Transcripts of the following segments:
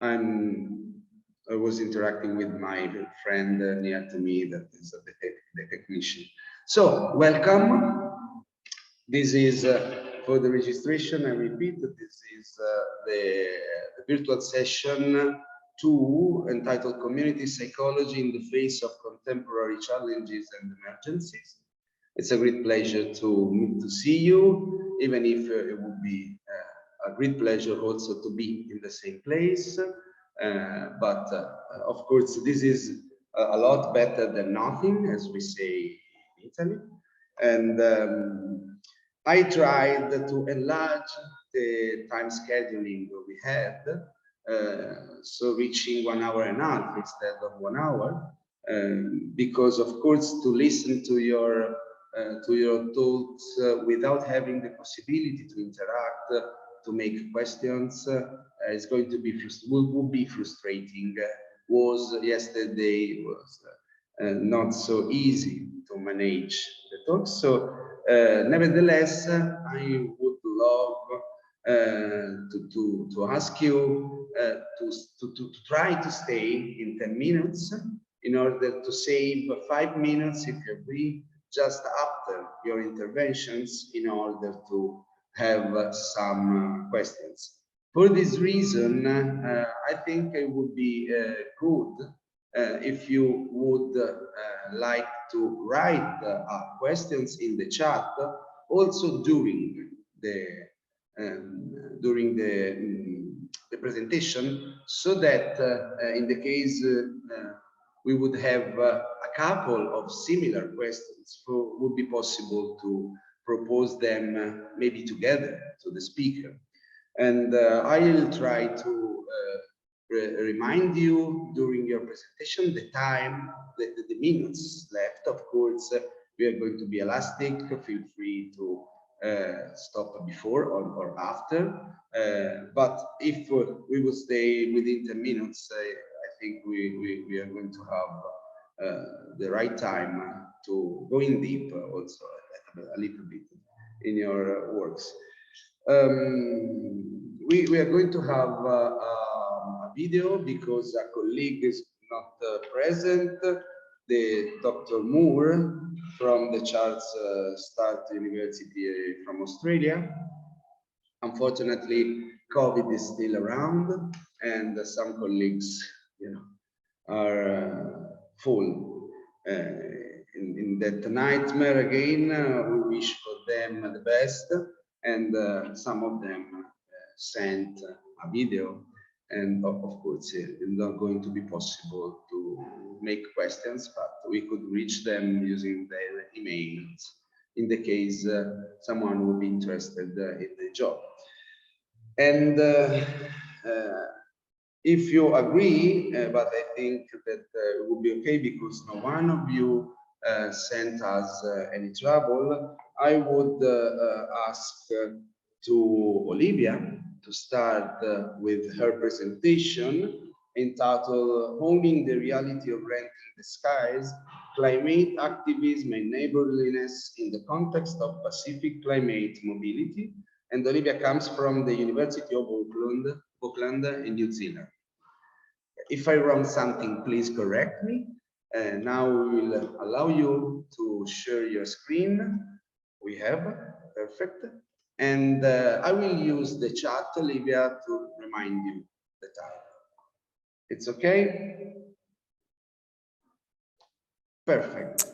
I was interacting with my friend near to me, that is the technician. So welcome. This is for the registration. I repeat that this is the virtual session 2 entitled Community Psychology in the Face of Contemporary Challenges and Emergencies. It's a great pleasure to see you, even if it would be a great pleasure also to be in the same place. But of course, this is a lot better than nothing, as we say in Italy. And I tried to enlarge the time scheduling we had, so reaching 1 hour and a half instead of 1 hour, because of course to listen to your thoughts without having the possibility to interact, to make questions, is going to be will be frustrating. Was yesterday was not so easy to manage the talks. So nevertheless, I would love to ask you to try to stay in 10 minutes in order to save 5 minutes, if you agree, just after your interventions, in order to have some questions. For this reason, I think it would be good if you would like to write questions in the chat, also during the presentation, so that in the case we would have a couple of similar questions, would be possible to propose them maybe together to the speaker. And I will try to remind you during your presentation the time, the minutes left. Of course, we are going to be elastic. Feel free to stop before or after. But if we will stay within 10 minutes, I think we are going to have the right time to go in deep also a little bit in your works. We are going to have a video because a colleague is not present, the Dr. Moore from the Charles Sturt University from Australia. Unfortunately, COVID is still around, and some colleagues, are full in that nightmare again. We wish for them the best, and some of them sent a video, and of course it's not going to be possible to make questions, but we could reach them using their emails in the case someone would be interested in the job. And if you agree, but I think that it would be okay because no one of you sent us any trouble, I would ask to Olivia to start with her presentation entitled Owning the Reality of Rent in the Skies, Climate Activism and Neighborliness in the Context of Pacific Climate Mobility. And Olivia comes from the University of Auckland in New Zealand. If I wrong something, please correct me. Now we will allow you to share your screen. We have, perfect. And I will use the chat, Olivia, to remind you the time. It's okay? Perfect.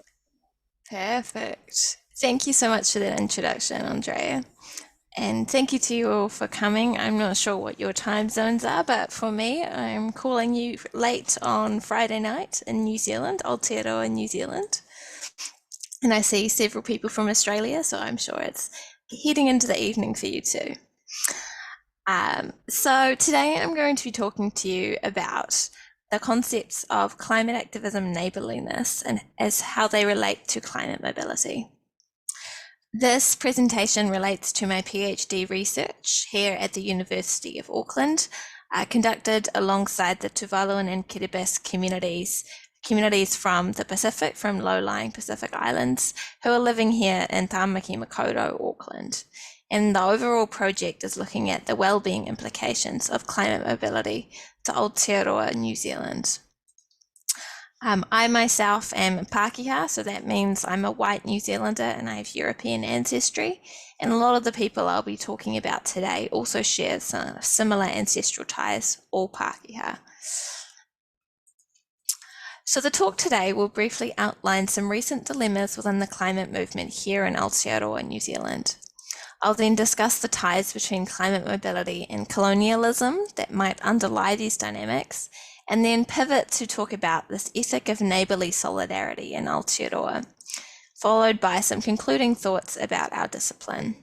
Perfect. Thank you so much for that introduction, Andrea. And thank you to you all for coming. I'm not sure what your time zones are, but for me, I'm calling you late on Friday night in New Zealand, Aotearoa, New Zealand. And I see several people from Australia, so I'm sure it's heading into the evening for you too. So today I'm going to be talking to you about the concepts of climate activism and neighbourliness and as how they relate to climate mobility. This presentation relates to my PhD research here at the University of Auckland, conducted alongside the Tuvalu and Kiribati communities from the Pacific, from low-lying Pacific Islands, who are living here in Tāmaki Makaurau, Auckland. And the overall project is looking at the wellbeing implications of climate mobility to Aotearoa, New Zealand. I myself am Pākehā, so that means I'm a white New Zealander and I have European ancestry. And a lot of the people I'll be talking about today also share some similar ancestral ties, all Pākehā. So the talk today will briefly outline some recent dilemmas within the climate movement here in Aotearoa, New Zealand. I'll then discuss the ties between climate mobility and colonialism that might underlie these dynamics, and then pivot to talk about this ethic of neighbourly solidarity in Aotearoa, followed by some concluding thoughts about our discipline.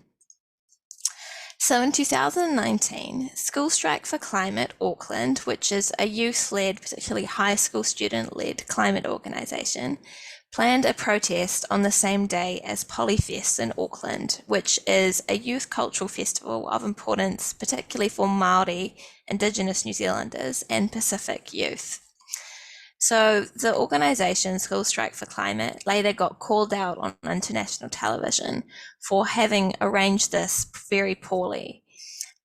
So in 2019, School Strike for Climate Auckland, which is a youth-led, particularly high school student-led climate organisation, planned a protest on the same day as Polyfest in Auckland, which is a youth cultural festival of importance, particularly for Māori, Indigenous New Zealanders, and Pacific youth. So the organisation School Strike for Climate later got called out on international television for having arranged this very poorly.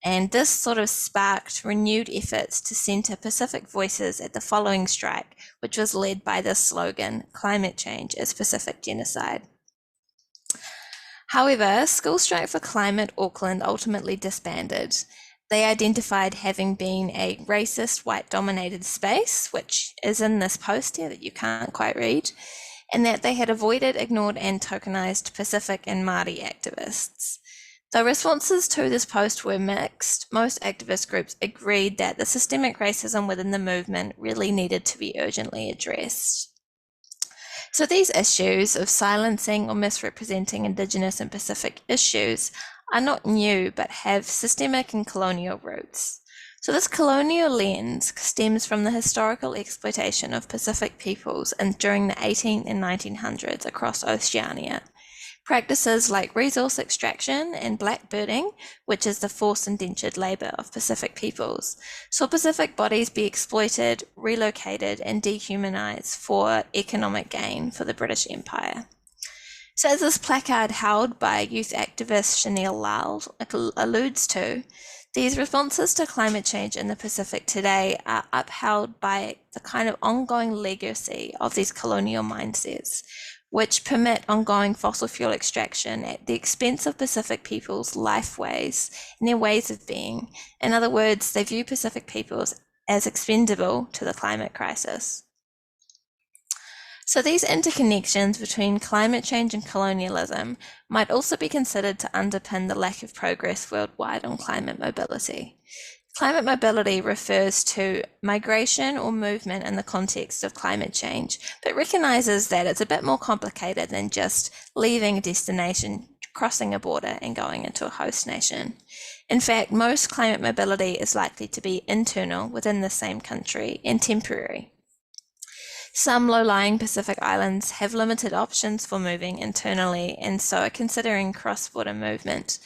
And this sort of sparked renewed efforts to centre Pacific voices at the following strike, which was led by this slogan, "Climate change is Pacific genocide." However, School Strike for Climate Auckland ultimately disbanded. They identified having been a racist, white-dominated space, which is in this post here that you can't quite read, and that they had avoided, ignored, and tokenised Pacific and Māori activists. The responses to this post were mixed. Most activist groups agreed that the systemic racism within the movement really needed to be urgently addressed. So these issues of silencing or misrepresenting Indigenous and Pacific issues are not new, but have systemic and colonial roots. So this colonial lens stems from the historical exploitation of Pacific peoples during the 18 and 1900s across Oceania. Practices like resource extraction and blackbirding, which is the forced indentured labour of Pacific peoples, saw Pacific bodies be exploited, relocated, and dehumanised for economic gain for the British Empire. So as this placard held by youth activist Chanel Lal alludes to, these responses to climate change in the Pacific today are upheld by the kind of ongoing legacy of these colonial mindsets, which permit ongoing fossil fuel extraction at the expense of Pacific peoples' lifeways and their ways of being. In other words, they view Pacific peoples as expendable to the climate crisis. So these interconnections between climate change and colonialism might also be considered to underpin the lack of progress worldwide on climate mobility. Climate mobility refers to migration or movement in the context of climate change, but recognises that it's a bit more complicated than just leaving a destination, crossing a border and going into a host nation. In fact, most climate mobility is likely to be internal within the same country and temporary. Some low-lying Pacific islands have limited options for moving internally and so are considering cross-border movement.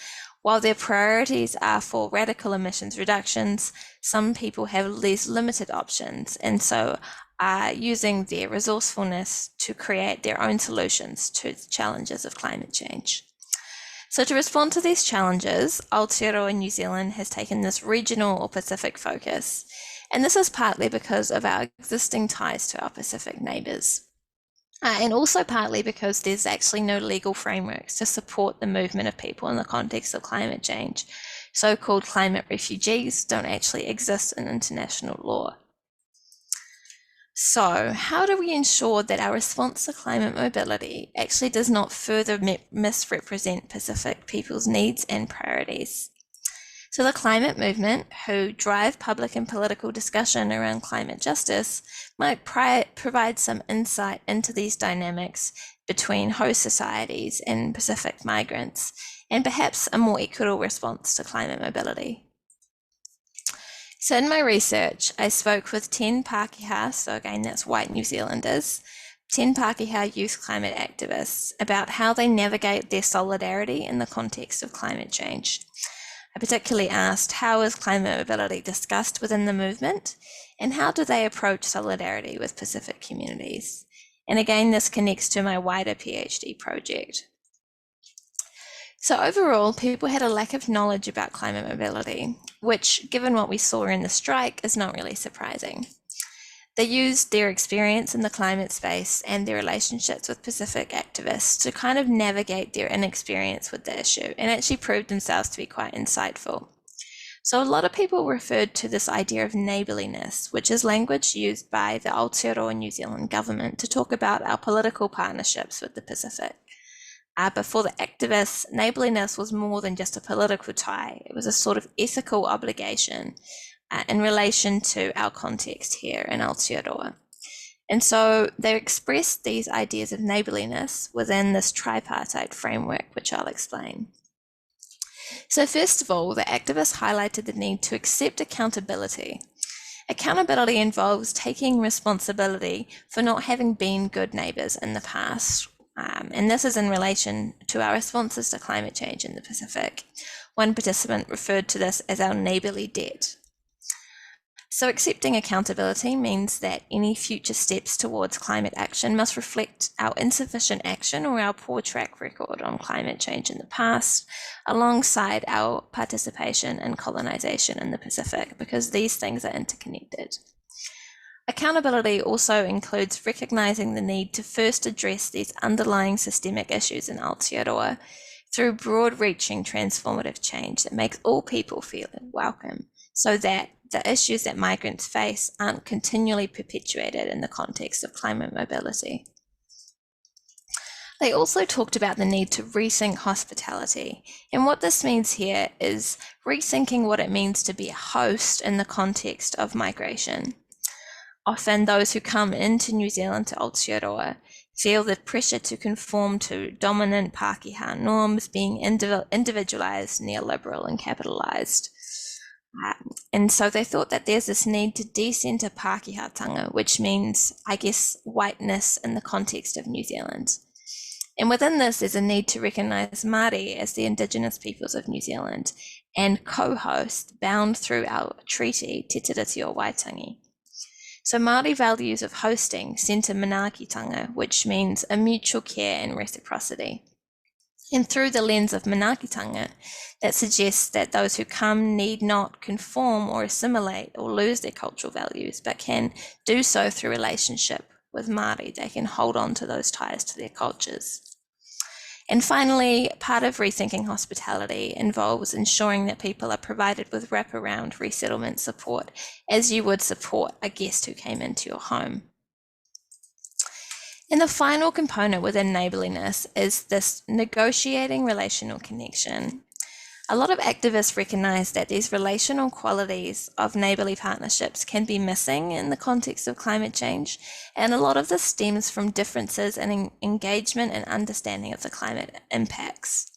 While their priorities are for radical emissions reductions, some people have these limited options and so are using their resourcefulness to create their own solutions to the challenges of climate change. So to respond to these challenges, Aotearoa New Zealand has taken this regional or Pacific focus. And this is partly because of our existing ties to our Pacific neighbours. And also partly because there's actually no legal frameworks to support the movement of people in the context of climate change. So-called climate refugees don't actually exist in international law. So how do we ensure that our response to climate mobility actually does not further misrepresent Pacific people's needs and priorities? So the climate movement, who drive public and political discussion around climate justice, might provide some insight into these dynamics between host societies and Pacific migrants, and perhaps a more equitable response to climate mobility. So in my research, I spoke with 10 Pākehā, so again that's white New Zealanders, 10 Pākehā youth climate activists about how they navigate their solidarity in the context of climate change. I particularly asked, how is climate mobility discussed within the movement, and how do they approach solidarity with Pacific communities? And again, this connects to my wider PhD project. So overall, people had a lack of knowledge about climate mobility, which, given what we saw in the strike, is not really surprising. They used their experience in the climate space and their relationships with Pacific activists to kind of navigate their inexperience with the issue, and actually proved themselves to be quite insightful. So a lot of people referred to this idea of neighbourliness, which is language used by the Aotearoa New Zealand government to talk about our political partnerships with the Pacific. But for the activists, neighbourliness was more than just a political tie. It was a sort of ethical obligation in relation to our context here in Aotearoa. And so they expressed these ideas of neighbourliness within this tripartite framework, which I'll explain. So first of all, the activists highlighted the need to accept accountability. Accountability involves taking responsibility for not having been good neighbours in the past. And this is in relation to our responses to climate change in the Pacific. One participant referred to this as our neighbourly debt. So accepting accountability means that any future steps towards climate action must reflect our insufficient action or our poor track record on climate change in the past, alongside our participation in colonisation in the Pacific, because these things are interconnected. Accountability also includes recognising the need to first address these underlying systemic issues in Aotearoa through broad-reaching transformative change that makes all people feel welcome, so that the issues that migrants face aren't continually perpetuated in the context of climate mobility. They also talked about the need to rethink hospitality. And what this means here is rethinking what it means to be a host in the context of migration. Often those who come into New Zealand to Aotearoa feel the pressure to conform to dominant Pākehā norms, being individualised, neoliberal and capitalised. And so they thought that there's this need to decenter Pākehātanga, which means, I guess, whiteness in the context of New Zealand. And within this, there's a need to recognise Māori as the Indigenous peoples of New Zealand and co-host bound through our treaty, Te Tiriti o Waitangi. So Māori values of hosting centre manaakitanga, which means a mutual care and reciprocity. And through the lens of manaakitanga, that suggests that those who come need not conform or assimilate or lose their cultural values, but can do so through relationship with Māori. They can hold on to those ties to their cultures. And finally, part of rethinking hospitality involves ensuring that people are provided with wraparound resettlement support, as you would support a guest who came into your home. And the final component within neighbourliness is this negotiating relational connection. A lot of activists recognise that these relational qualities of neighbourly partnerships can be missing in the context of climate change, and a lot of this stems from differences in engagement and understanding of the climate impacts.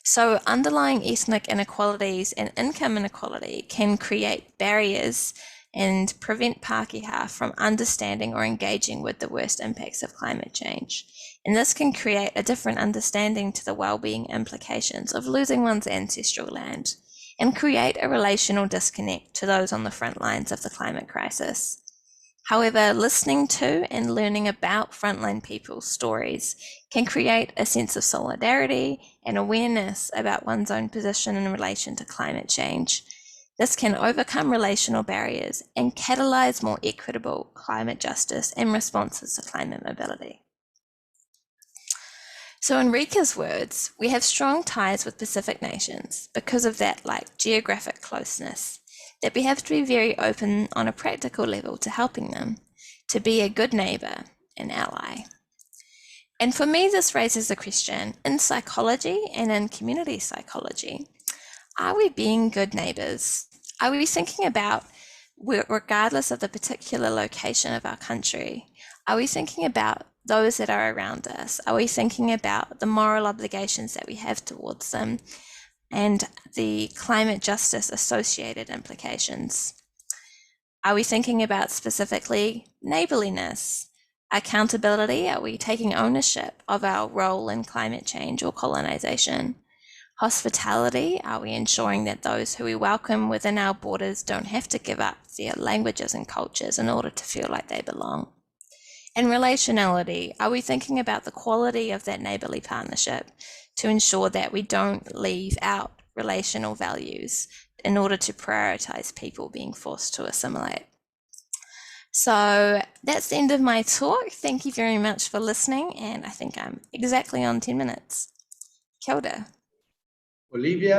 So underlying ethnic inequalities and income inequality can create barriers and prevent Pākehā from understanding or engaging with the worst impacts of climate change. And this can create a different understanding to the well-being implications of losing one's ancestral land and create a relational disconnect to those on the front lines of the climate crisis. However, listening to and learning about frontline people's stories can create a sense of solidarity and awareness about one's own position in relation to climate change. This can overcome relational barriers and catalyse more equitable climate justice and responses to climate mobility. So in Rika's words, we have strong ties with Pacific nations because of that geographic closeness, that we have to be very open on a practical level to helping them, to be a good neighbour and ally. And for me, this raises a question in psychology and in community psychology. Are we being good neighbours? Are we thinking about, regardless of the particular location of our country, are we thinking about those that are around us? Are we thinking about the moral obligations that we have towards them and the climate justice associated implications? Are we thinking about specifically neighbourliness, accountability? Are we taking ownership of our role in climate change or colonisation? Hospitality, are we ensuring that those who we welcome within our borders don't have to give up their languages and cultures in order to feel like they belong? And relationality, are we thinking about the quality of that neighbourly partnership to ensure that we don't leave out relational values in order to prioritize people being forced to assimilate. So that's the end of my talk. Thank you very much for listening, and I think I'm exactly on 10 minutes. Kia ora. Olivia,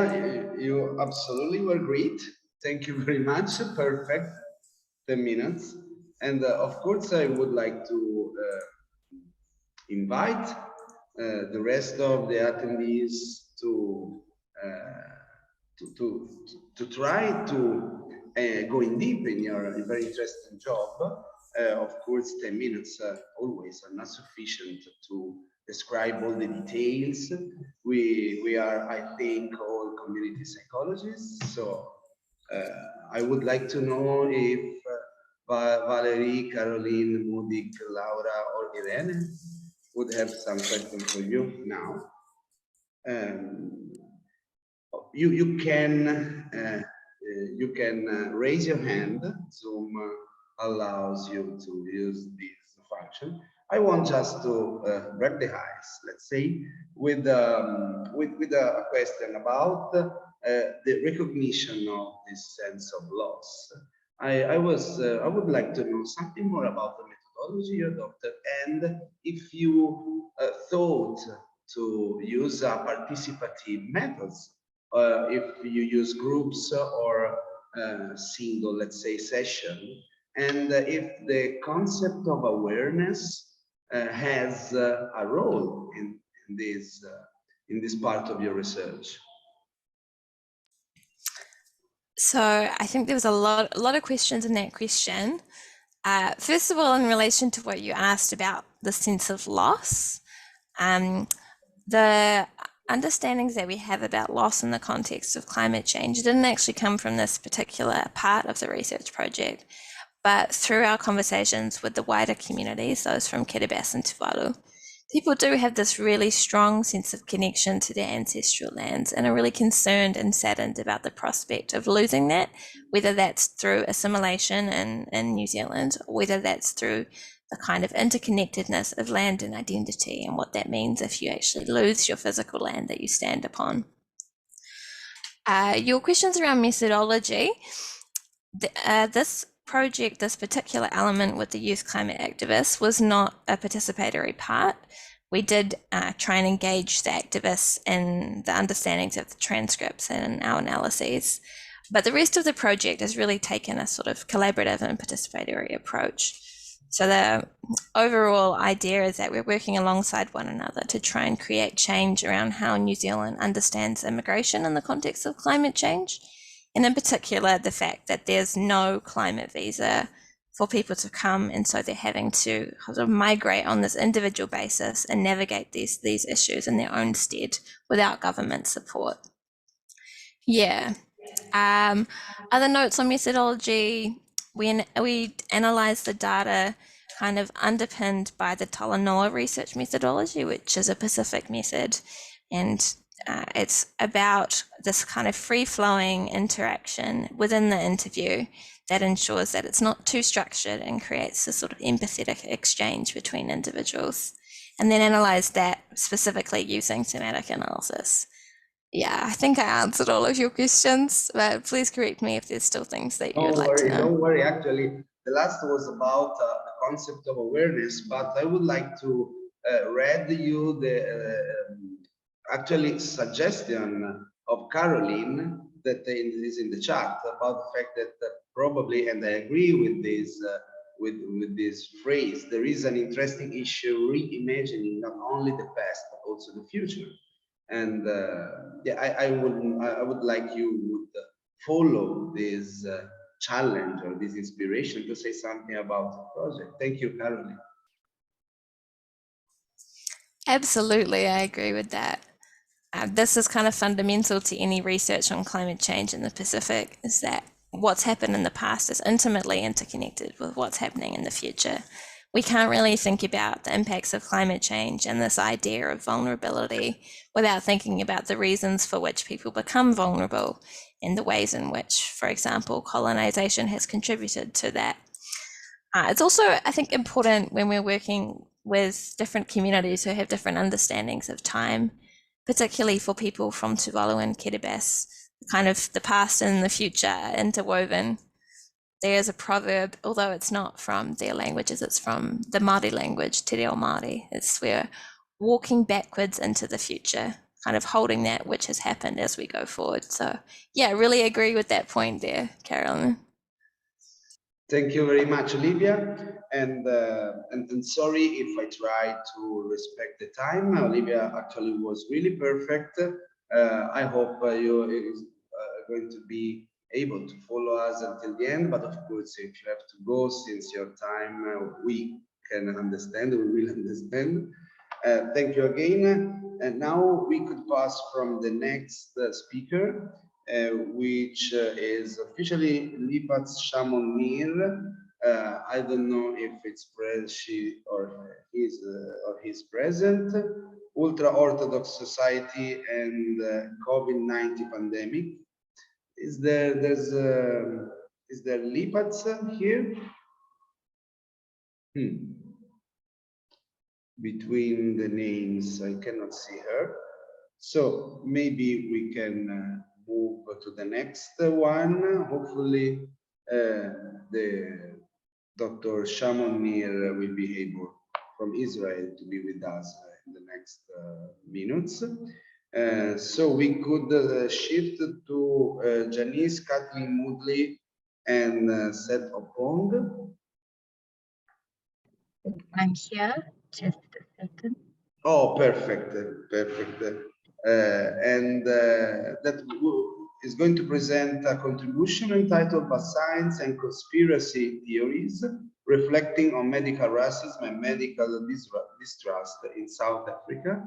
you absolutely were great. Thank you very much. Perfect. 10 minutes. And of course, I would like to invite the rest of the attendees uh, to try to go in deep in your very interesting job. Of course, 10 minutes always are not sufficient to describe all the details. We are, I think, all community psychologists. So I would like to know if Valerie, Caroline, Mudik, Laura, or Irene would have some question for you now. You can raise your hand. Zoom allows you to use this function. I want just to break the ice, let's say, with a question about the recognition of this sense of loss. I would like to know something more about the methodology you adopted, and if you thought to use participative methods, if you use groups or single, let's say, session, and if the concept of awareness has a role in this part of your research. So I think there was a lot of questions in that question. First of all, in relation to what you asked about the sense of loss, the understandings that we have about loss in the context of climate change didn't actually come from this particular part of the research project, but through our conversations with the wider communities, those from Kiribati and Tuvalu. People do have this really strong sense of connection to their ancestral lands and are really concerned and saddened about the prospect of losing that, whether that's through assimilation in New Zealand, or whether that's through the kind of interconnectedness of land and identity and what that means if you actually lose your physical land that you stand upon. Your questions around methodology, this project, this particular element with the youth climate activists was not a participatory part. We did try and engage the activists in the understandings of the transcripts and our analyses, but the rest of the project has really taken a sort of collaborative and participatory approach. So the overall idea is that we're working alongside one another to try and create change around how New Zealand understands immigration in the context of climate change. And in particular, the fact that there's no climate visa for people to come, and so they're having to sort of migrate on this individual basis and navigate these issues in their own stead without government support. Yeah. Other notes on methodology, we analysed the data kind of underpinned by the Talanoa research methodology, which is a Pacific method, and it's about this kind of free-flowing interaction within the interview that ensures that it's not too structured and creates a sort of empathetic exchange between individuals, and then analyze that specifically using thematic analysis. Yeah, I think I answered all of your questions, but please correct me if there's still things that you would like to know. Don't worry, actually, the last was about the concept of awareness, but I would like to read you the actually suggestion of Caroline that is in the chat about the fact that probably, and I agree with this with this phrase, there is an interesting issue reimagining not only the past but also the future. And yeah, I would like you would follow this challenge or this inspiration to say something about the project. Thank you, Caroline. Absolutely, I agree with that. This is kind of fundamental to any research on climate change in the Pacific, is that what's happened in the past is intimately interconnected with what's happening in the future. We can't really think about the impacts of climate change and this idea of vulnerability without thinking about the reasons for which people become vulnerable and the ways in which, for example, colonization has contributed to that. It's also, I think, important when we're working with different communities who have different understandings of time, particularly for people from Tuvalu and Kiribati, kind of the past and the future interwoven. There's a proverb, although it's not from their languages, it's from the Māori language, Te Reo Māori. It's where walking backwards into the future, kind of holding that which has happened as we go forward. So yeah, I really agree with that point there, Carolyn. Thank you very much, Olivia. And sorry if I try to respect the time. Olivia actually was really perfect. I hope you are going to be able to follow us until the end. But of course, if you have to go, since your time, we can understand, we will understand. Thank you again. And now we could pass from the next speaker, which is officially Lipat Shamonir. I don't know if it's she or he's present. Ultra Orthodox Society and COVID-19 pandemic. Is there Lipats here? Between the names, I cannot see her. So maybe we can move to the next one. Hopefully, the Dr. Shamonir will be able from Israel to be with us in the next minutes. So we could shift to Janice, Kathleen Moodley, and Seth Opong. I'm here. Just a second. Oh, perfect, perfect. That is going to present a contribution entitled "By Science and Conspiracy Theories, Reflecting on Medical Racism and Medical Distrust in South Africa."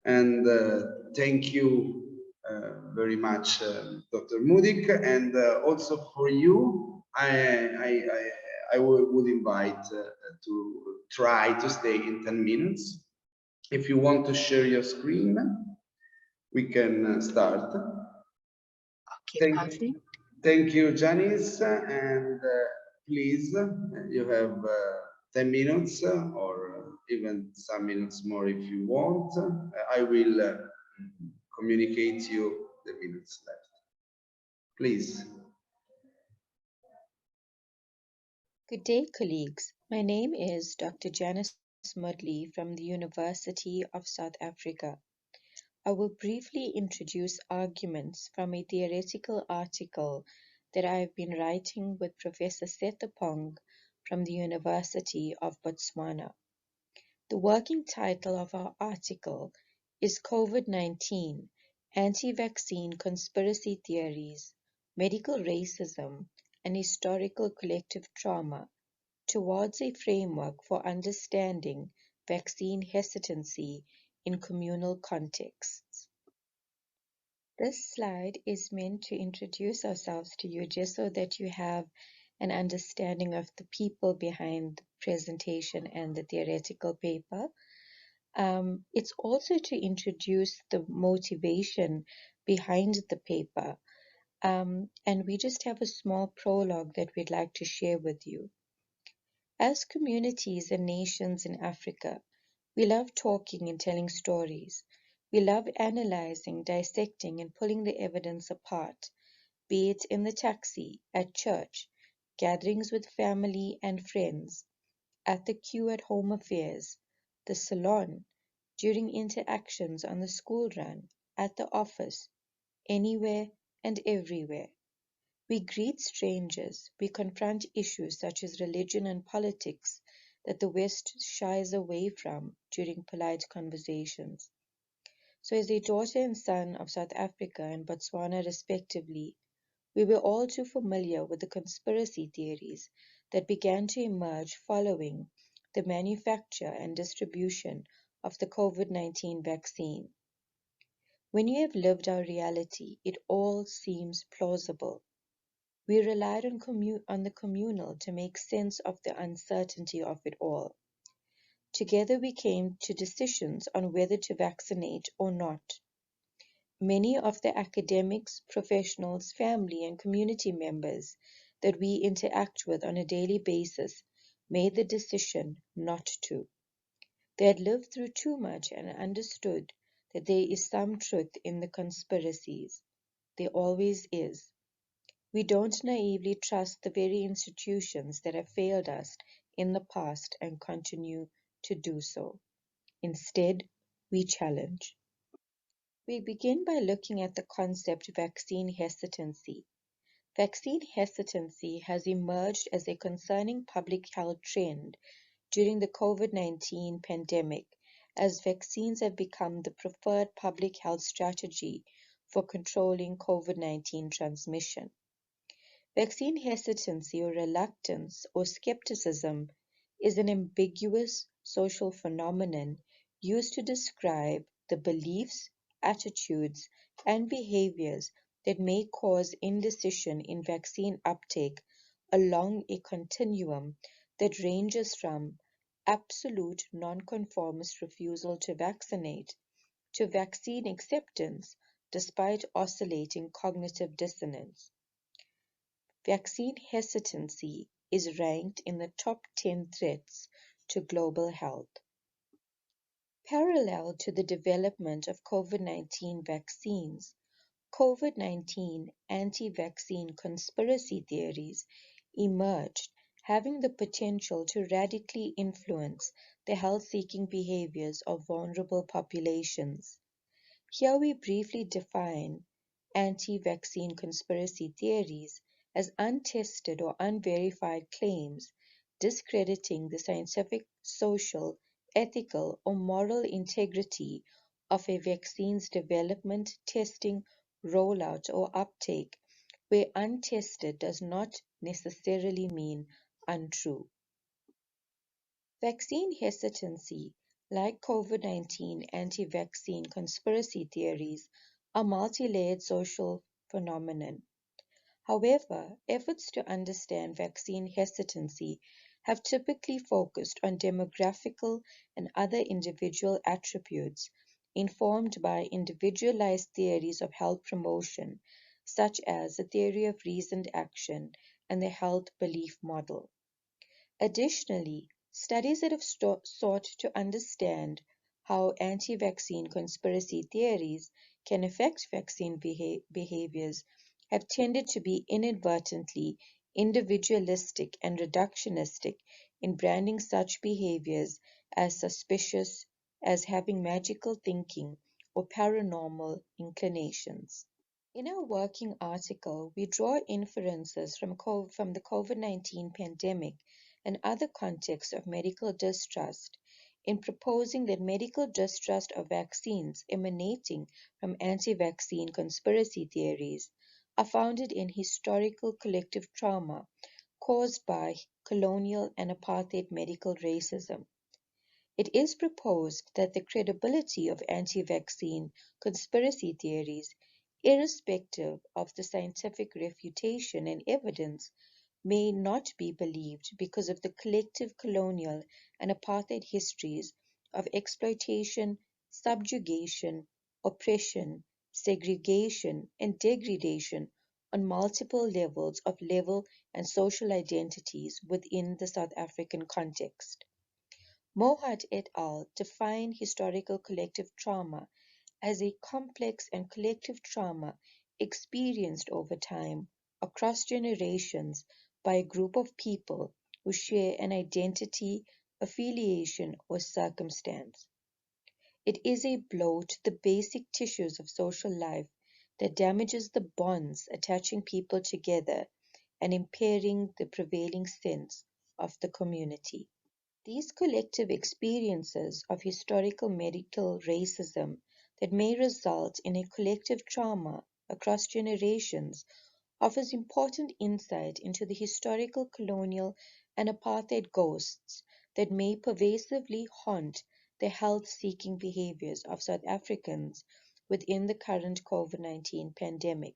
And thank you very much, Dr. Mudik. And also for you, I would invite to try to stay in 10 minutes. If you want to share your screen, we can start. Okay, thank you, Janice. And please, you have 10 minutes or even some minutes more if you want. I will communicate you the minutes left. Please. Good day, colleagues. My name is Dr. Janice Mudley from the University of South Africa. I will briefly introduce arguments from a theoretical article that I have been writing with Professor Setapong from the University of Botswana. The working title of our article is COVID-19, Anti-Vaccine Conspiracy Theories, Medical Racism, and Historical Collective Trauma towards a framework for understanding vaccine hesitancy in communal contexts. This slide is meant to introduce ourselves to you just so that you have an understanding of the people behind the presentation and the theoretical paper. It's also to introduce the motivation behind the paper. And we just have a small prologue that we'd like to share with you. As communities and nations in Africa, we love talking and telling stories. We love analyzing, dissecting, and pulling the evidence apart, be it in the taxi, at church, gatherings with family and friends, at the queue at home affairs, the salon, during interactions on the school run, at the office, anywhere and everywhere. We greet strangers, we confront issues such as religion and politics that the West shies away from during polite conversations. So as a daughter and son of South Africa and Botswana respectively, we were all too familiar with the conspiracy theories that began to emerge following the manufacture and distribution of the COVID-19 vaccine. When you have lived our reality, it all seems plausible. We relied on the communal to make sense of the uncertainty of it all. Together we came to decisions on whether to vaccinate or not. Many of the academics, professionals, family, and community members that we interact with on a daily basis made the decision not to. They had lived through too much and understood that there is some truth in the conspiracies. There always is. We don't naively trust the very institutions that have failed us in the past and continue to do so. Instead, we challenge. We begin by looking at the concept vaccine hesitancy. Vaccine hesitancy has emerged as a concerning public health trend during the COVID-19 pandemic, as vaccines have become the preferred public health strategy for controlling COVID-19 transmission. Vaccine hesitancy or reluctance or skepticism is an ambiguous social phenomenon used to describe the beliefs, attitudes, and behaviors that may cause indecision in vaccine uptake along a continuum that ranges from absolute nonconformist refusal to vaccinate to vaccine acceptance despite oscillating cognitive dissonance. Vaccine hesitancy is ranked in the top 10 threats to global health. Parallel to the development of COVID-19 vaccines, COVID-19 anti-vaccine conspiracy theories emerged, having the potential to radically influence the health-seeking behaviors of vulnerable populations. Here we briefly define anti-vaccine conspiracy theories as untested or unverified claims discrediting the scientific, social, ethical, or moral integrity of a vaccine's development, testing, rollout, or uptake, where untested does not necessarily mean untrue. Vaccine hesitancy, like COVID-19 anti-vaccine conspiracy theories, are multi-layered social phenomenon. However, efforts to understand vaccine hesitancy have typically focused on demographical and other individual attributes informed by individualized theories of health promotion, such as the theory of reasoned action and the health belief model. Additionally, studies that have sought to understand how anti-vaccine conspiracy theories can affect vaccine behaviors have tended to be inadvertently individualistic and reductionistic in branding such behaviors as suspicious, as having magical thinking or paranormal inclinations. In our working article, we draw inferences from the COVID-19 pandemic and other contexts of medical distrust in proposing that medical distrust of vaccines emanating from anti-vaccine conspiracy theories are founded in historical collective trauma caused by colonial and apartheid medical racism. It is proposed that the credibility of anti-vaccine conspiracy theories, irrespective of the scientific refutation and evidence, may not be believed because of the collective colonial and apartheid histories of exploitation, subjugation, oppression, segregation, and degradation on multiple levels of level and social identities within the South African context. Mohat et al. Define historical collective trauma as a complex and collective trauma experienced over time, across generations, by a group of people who share an identity, affiliation, or circumstance. It is a blow to the basic tissues of social life that damages the bonds attaching people together and impairing the prevailing sense of the community. These collective experiences of historical medical racism that may result in a collective trauma across generations offers important insight into the historical colonial and apartheid ghosts that may pervasively haunt the health-seeking behaviors of South Africans within the current COVID-19 pandemic.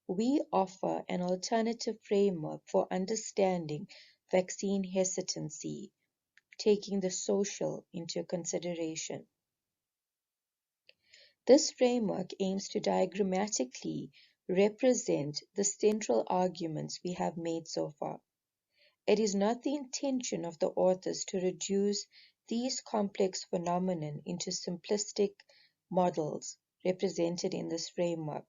We offer an alternative framework for understanding vaccine hesitancy, taking the social into consideration. This framework aims to diagrammatically represent the central arguments we have made so far. It is not the intention of the authors to reduce these complex phenomena into simplistic models represented in this framework.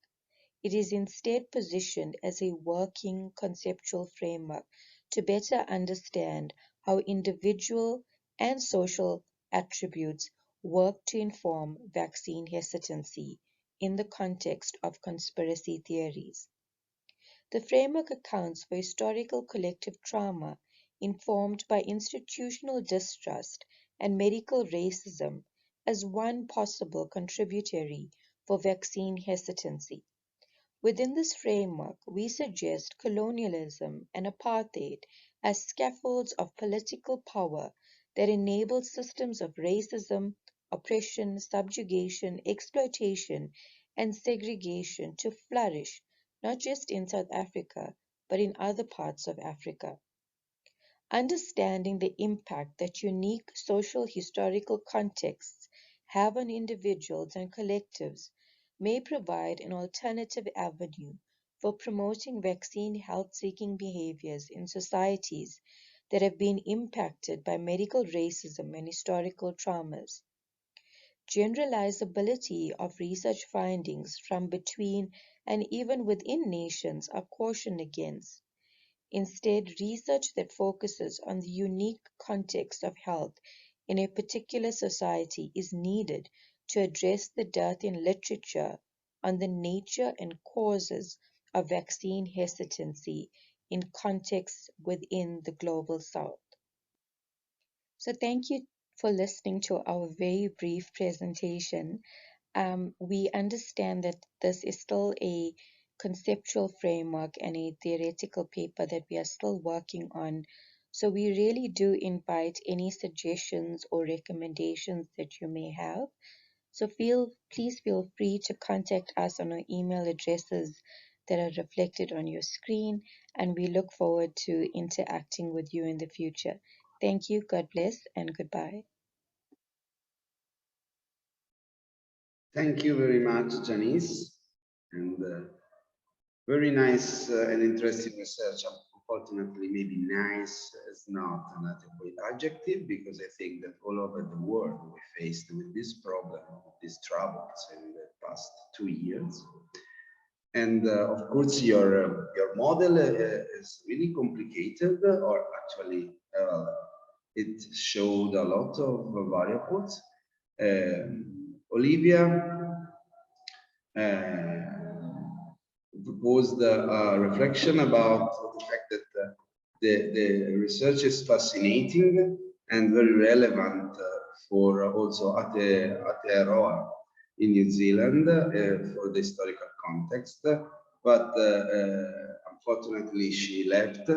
It is instead positioned as a working conceptual framework to better understand how individual and social attributes work to inform vaccine hesitancy in the context of conspiracy theories. The framework accounts for historical collective trauma informed by institutional distrust and medical racism as one possible contributory for vaccine hesitancy. Within this framework, we suggest colonialism and apartheid as scaffolds of political power that enable systems of racism, oppression, subjugation, exploitation, and segregation to flourish, not just in South Africa, but in other parts of Africa. Understanding the impact that unique social historical contexts have on individuals and collectives may provide an alternative avenue for promoting vaccine health-seeking behaviors in societies that have been impacted by medical racism and historical traumas. Generalizability of research findings from between and even within nations are cautioned against. Instead, research that focuses on the unique context of health in a particular society is needed to address the dearth in literature on the nature and causes of vaccine hesitancy in contexts within the global south. So thank you for listening to our very brief presentation. We understand that this is still a conceptual framework and a theoretical paper that we are still working on. So we really do invite any suggestions or recommendations that you may have. So please feel free to contact us on our email addresses that are reflected on your screen, and we look forward to interacting with you in the future. Thank you, God bless, and goodbye. Thank you very much, Janice, and very nice and interesting research. Unfortunately, maybe nice is not an adequate adjective, because I think that all over the world we faced with this problem, these troubles in the past 2 years. And of course, your model is really complicated, or actually it showed a lot of variables. Olivia proposed a reflection about the fact that the research is fascinating and very relevant for also Aotearoa in New Zealand for the historical context, but unfortunately she left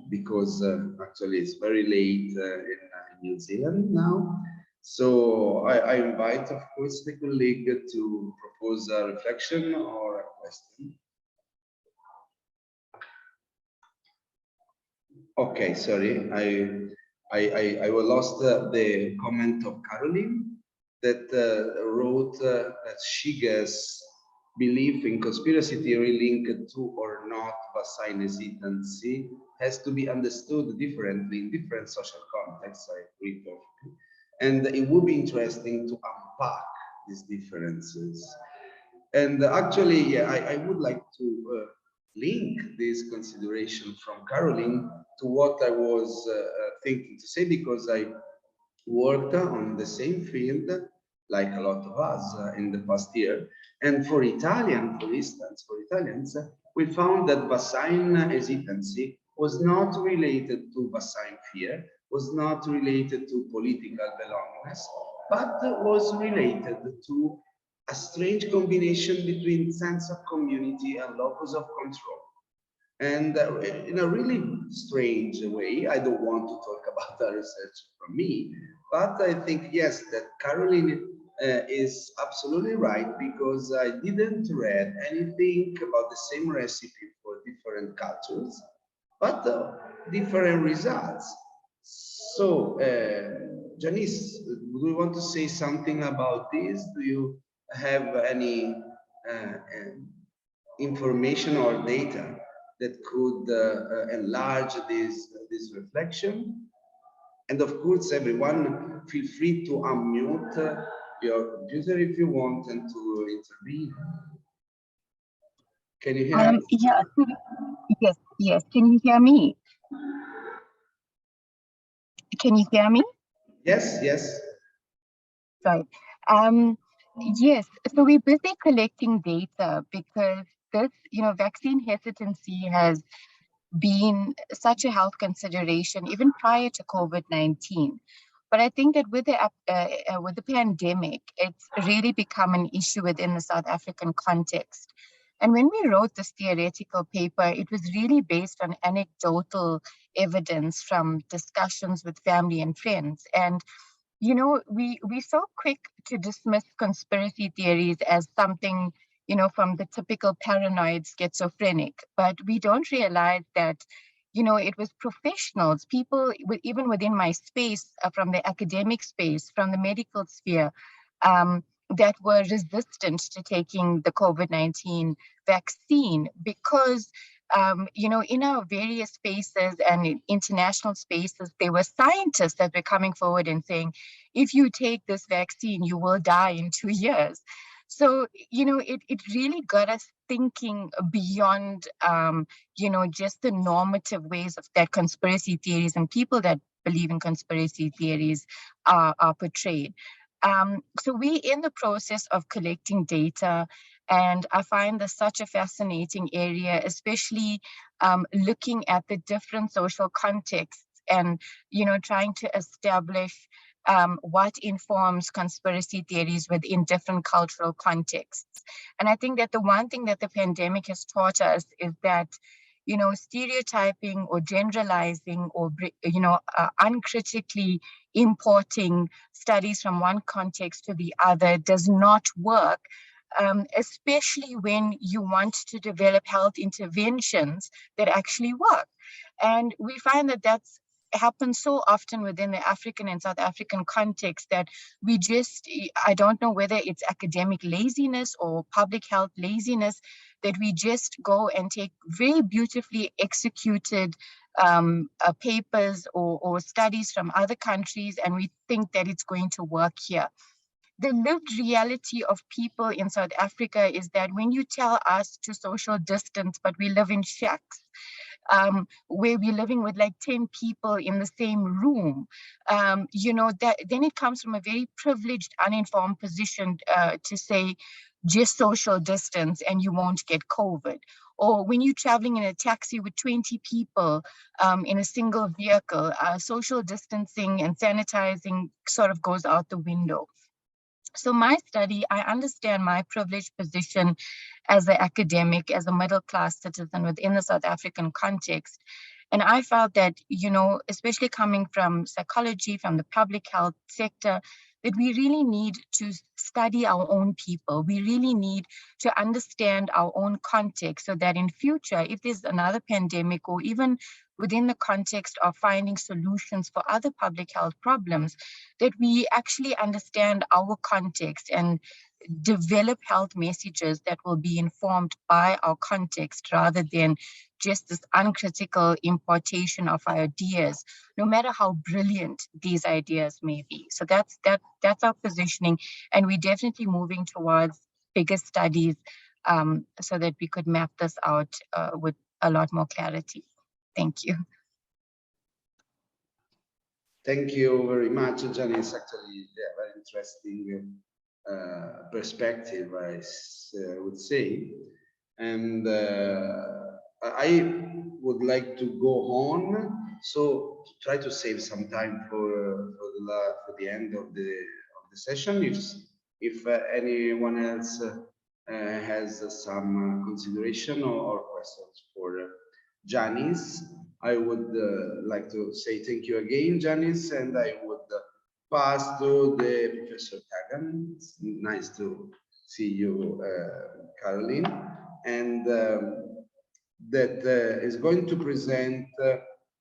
because actually it's very late in New Zealand now. So I invite, of course, the colleague to propose a reflection or a question. Okay, sorry, I lost the comment of Caroline that wrote that Shiga's belief in conspiracy theory linked to or not vaccine hesitancy has to be understood differently in different social contexts. I agree perfectly. And it would be interesting to unpack these differences. And actually, yeah, I would like to link this consideration from Caroline to what I was thinking to say, because I worked on the same field like a lot of us in the past year. And for Italians, for Italians, we found that vaccine hesitancy was not related to vaccine fear, was not related to political belongingness, but was related to a strange combination between sense of community and locus of control. And in a really strange way, I don't want to talk about the research from me, but I think, yes, that Caroline is absolutely right, because I didn't read anything about the same recipe for different cultures, but different results. So, Janice, do you want to say something about this? Do you have any information or data that could enlarge this reflection? And of course, everyone feel free to unmute your computer if you want and to intervene. Can you hear us? Yeah, yes. Can you hear me? Can you hear me? Yes. Sorry. Yes, so we're busy collecting data because this, vaccine hesitancy has been such a health consideration even prior to COVID-19. But I think that with the pandemic, it's really become an issue within the South African context. And when we wrote this theoretical paper, it was really based on anecdotal evidence from discussions with family and friends. And we're so quick to dismiss conspiracy theories as something, from the typical paranoid schizophrenic, but we don't realize that, it was professionals, people even within my space, from the academic space, from the medical sphere, that were resistant to taking the COVID-19 vaccine because in our various spaces and in international spaces, there were scientists that were coming forward and saying, if you take this vaccine, you will die in 2 years. So, it really got us thinking beyond, just the normative ways of that conspiracy theories and people that believe in conspiracy theories are portrayed. So we're in the process of collecting data, and I find this such a fascinating area, especially looking at the different social contexts and, trying to establish what informs conspiracy theories within different cultural contexts. And I think that the one thing that the pandemic has taught us is that, stereotyping or generalizing or, uncritically importing studies from one context to the other does not work. Especially when you want to develop health interventions that actually work. And we find that that's happens so often within the African and South African context that I don't know whether it's academic laziness or public health laziness, that we just go and take very beautifully executed papers or studies from other countries, and we think that it's going to work here. The lived reality of people in South Africa is that when you tell us to social distance, but we live in shacks, where we're living with like 10 people in the same room, that then it comes from a very privileged, uninformed position to say just social distance and you won't get COVID. Or when you're traveling in a taxi with 20 people in a single vehicle, social distancing and sanitizing sort of goes out the window. So my study, I understand my privileged position as an academic, as a middle-class citizen within the South African context. And I felt that, especially coming from psychology, from the public health sector, that we really need to study our own people. We really need to understand our own context so that in future, if there's another pandemic or even within the context of finding solutions for other public health problems, that we actually understand our context and develop health messages that will be informed by our context rather than just this uncritical importation of ideas, no matter how brilliant these ideas may be. So that's our positioning, and we're definitely moving towards bigger studies so that we could map this out with a lot more clarity. Thank you. Thank you very much, Janice. Actually, very interesting perspective, I would say. And I would like to go on, so try to save some time for the end of the session. If anyone else has some consideration or questions for Janice, I would like to say thank you again, Janice, and I would pass to the Professor Kagan. It's nice to see you, Caroline, and that is going to present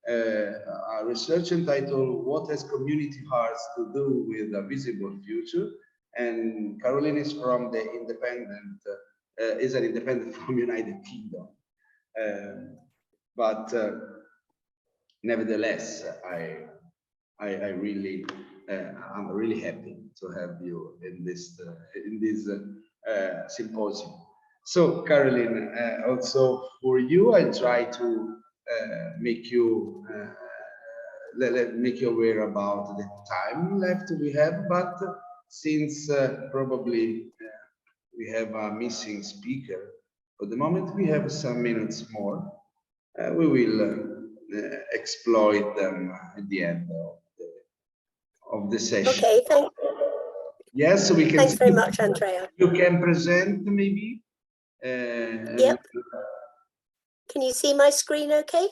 a research entitled "What Has Community Hearts to Do with a Visible Future?" And Caroline is from the independent, is an independent from United Kingdom. But nevertheless, really, I'm really happy to have you in this symposium. So, Caroline, also for you, I try to make you make you aware about the time left we have, but since probably we have a missing speaker, for the moment we have some minutes more. We will exploit them at the end of the session. Okay, Yes, so we can thanks see very much, Andrea. you can present maybe. Yep. Can you see my screen okay?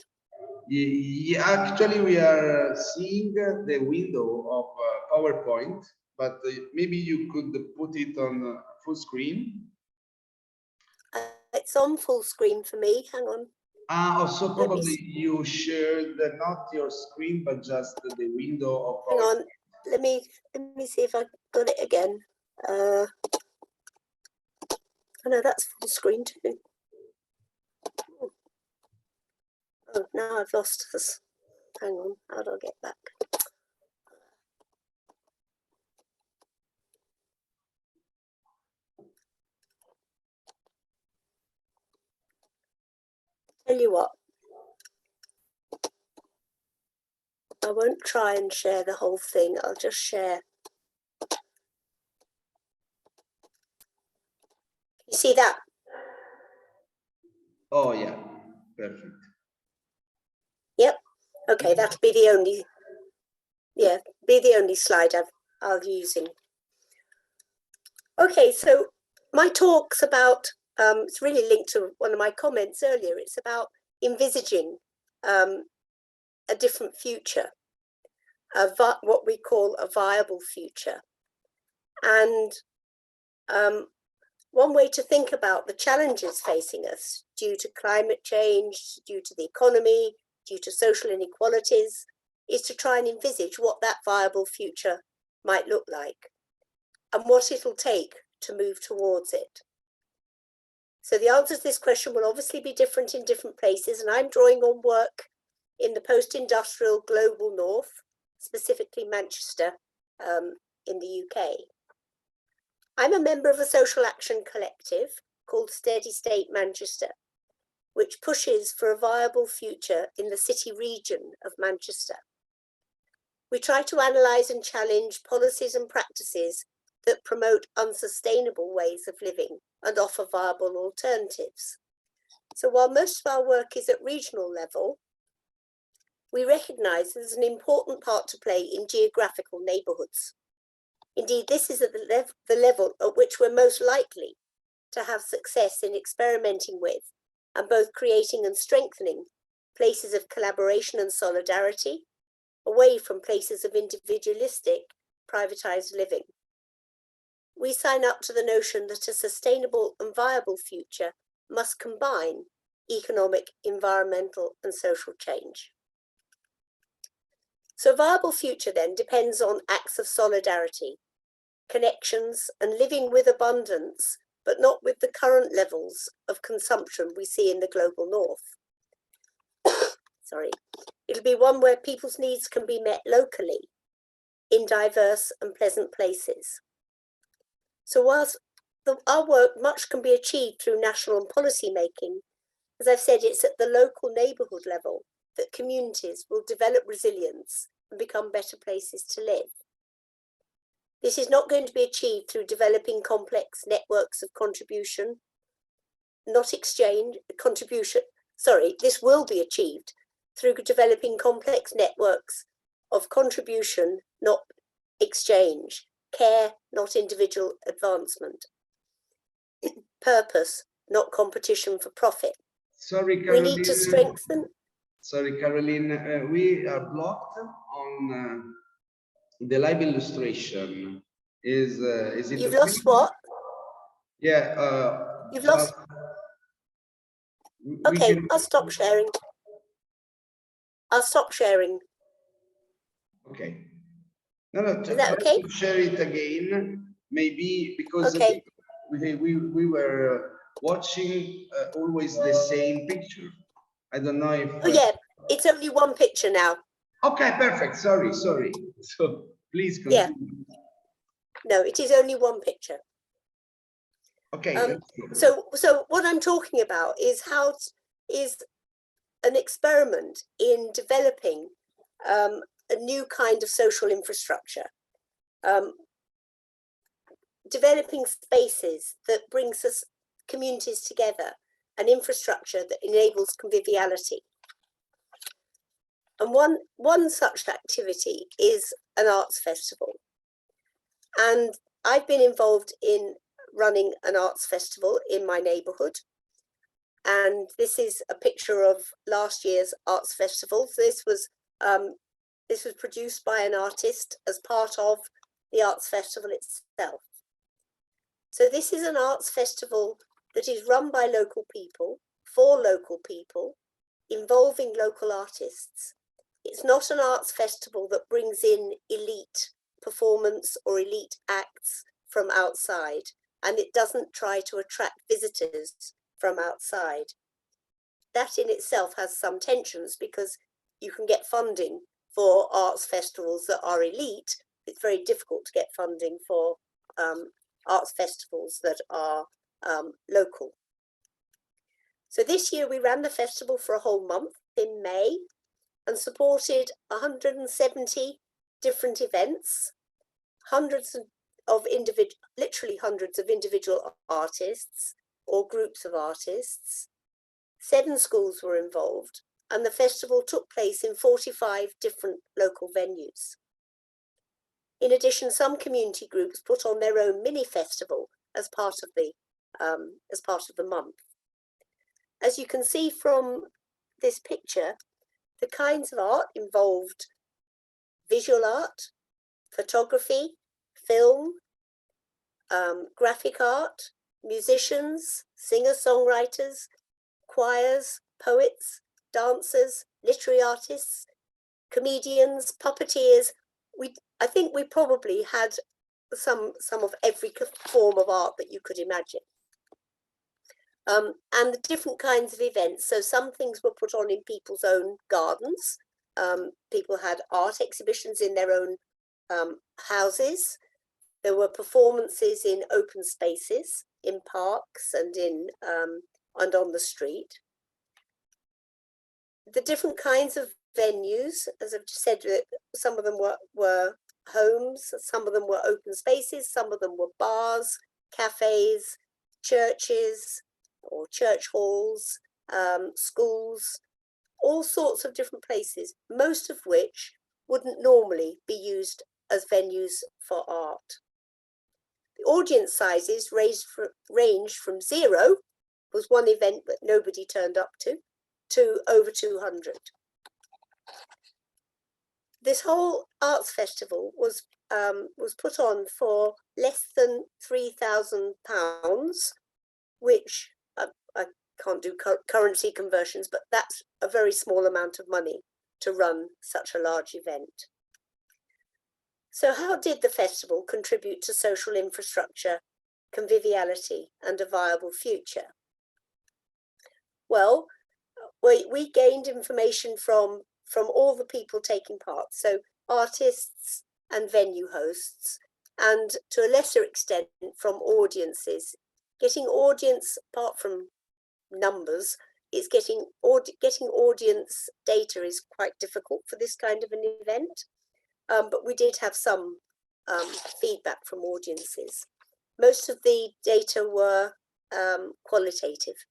Yeah, actually, we are seeing the window of PowerPoint, but maybe you could put it on full screen. It's on full screen for me. Hang on. Also, probably you shared not your screen, but just the window of Hang PowerPoint. on. Let me see if I got it again. Oh no, that's full screen too. Oh, now I've lost this. Hang on. How do I get back? Tell you what. I won't try and share the whole thing. I'll just share. You see that? Oh yeah, perfect. Yep. Okay, that'll be the only. Yeah, be the only slide I'll be using. Okay, so my talk's about. It's really linked to one of my comments earlier. It's about envisaging a different future, what we call a viable future, and one way to think about the challenges facing us due to climate change, due to the economy, due to social inequalities, is to try and envisage what that viable future might look like and what it'll take to move towards it. So the answer to this question will obviously be different in different places, and I'm drawing on work in the post-industrial global north, specifically Manchester in the UK. I'm a member of a social action collective called Steady State Manchester, which pushes for a viable future in the city region of Manchester. We try to analyse and challenge policies and practices that promote unsustainable ways of living and offer viable alternatives. So while most of our work is at regional level, we recognise there's an important part to play in geographical neighbourhoods. Indeed, this is at the level at which we're most likely to have success in experimenting with and both creating and strengthening places of collaboration and solidarity, away from places of individualistic, privatised living. We sign up to the notion that a sustainable and viable future must combine economic, environmental and social change. So a viable future then depends on acts of solidarity, connections and living with abundance, but not with the current levels of consumption we see in the global north. Sorry. It'll be one where people's needs can be met locally in diverse and pleasant places. So whilst our work much can be achieved through national and policy making, as I've said, it's at the local neighbourhood level that communities will develop resilience and become better places to live. This is not going to be achieved through developing complex networks of contribution, not exchange, contribution, sorry, this will be achieved through developing complex networks of contribution, not exchange, care, not individual advancement, purpose, not competition for profit. Sorry, Caroline. We need to strengthen. Sorry, Caroline, we are blocked on the live illustration. Is it? You've okay? lost what? Yeah. You've lost. Okay, I'll stop sharing. I'll stop sharing. Okay. No, Is that okay? Share it again, maybe because okay. we were watching always the same picture. I don't know if. Oh yeah, it's only one picture now. Okay, perfect. Sorry. So please Yeah. continue. No, it is only one picture. Okay. let's go. So what I'm talking about is is an experiment in developing a new kind of social infrastructure, developing spaces that brings us communities together, an infrastructure that enables conviviality. And one such activity is an arts festival. And I've been involved in running an arts festival in my neighborhood. And this is a picture of last year's arts festival. This was produced by an artist as part of the arts festival itself. So this is an arts festival that is run by local people, for local people, involving local artists. It's not an arts festival that brings in elite performance or elite acts from outside, and it doesn't try to attract visitors from outside. That in itself has some tensions because you can get funding for arts festivals that are elite. It's very difficult to get funding for arts festivals that are local. So this year we ran the festival for a whole month in May and supported 170 different events, literally hundreds of individual artists or groups of artists. 7 schools were involved, and the festival took place in 45 different local venues. In addition, some community groups put on their own mini festival as part of the month. As you can see from this picture, the kinds of art involved visual art, photography, film, graphic art, musicians, singer-songwriters, choirs, poets, dancers, literary artists, comedians, puppeteers. I think we probably had some of every form of art that you could imagine. And the different kinds of events. So some things were put on in people's own gardens. People had art exhibitions in their own houses. There were performances in open spaces, in parks and and on the street. The different kinds of venues, as I've just said, some of them were homes, some of them were open spaces, some of them were bars, cafes, churches or church halls, schools, all sorts of different places, most of which wouldn't normally be used as venues for art. The audience sizes ranged from 0, was one event that nobody turned up to over 200. This whole arts festival was put on for less than £3,000, which I can't do currency conversions, but that's a very small amount of money to run such a large event. So how did the festival contribute to social infrastructure, conviviality, and a viable future? Well, we gained information from all the people taking part, so artists and venue hosts, and to a lesser extent from audiences. Getting audience, apart from numbers, is getting audience data is quite difficult for this kind of an event, but we did have some feedback from audiences. Most of the data were qualitative.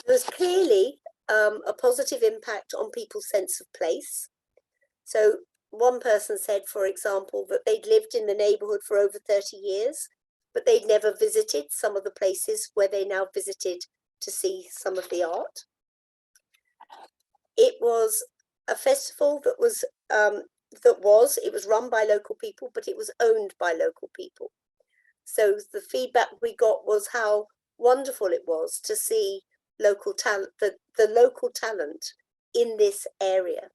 There's clearly a positive impact on people's sense of place. So one person said, for example, that they'd lived in the neighborhood for over 30 years, but they'd never visited some of the places where they now visited to see some of the art. It was a festival that was run by local people, but it was owned by local people. So the feedback we got was how wonderful it was to see local talent, the local talent in this area.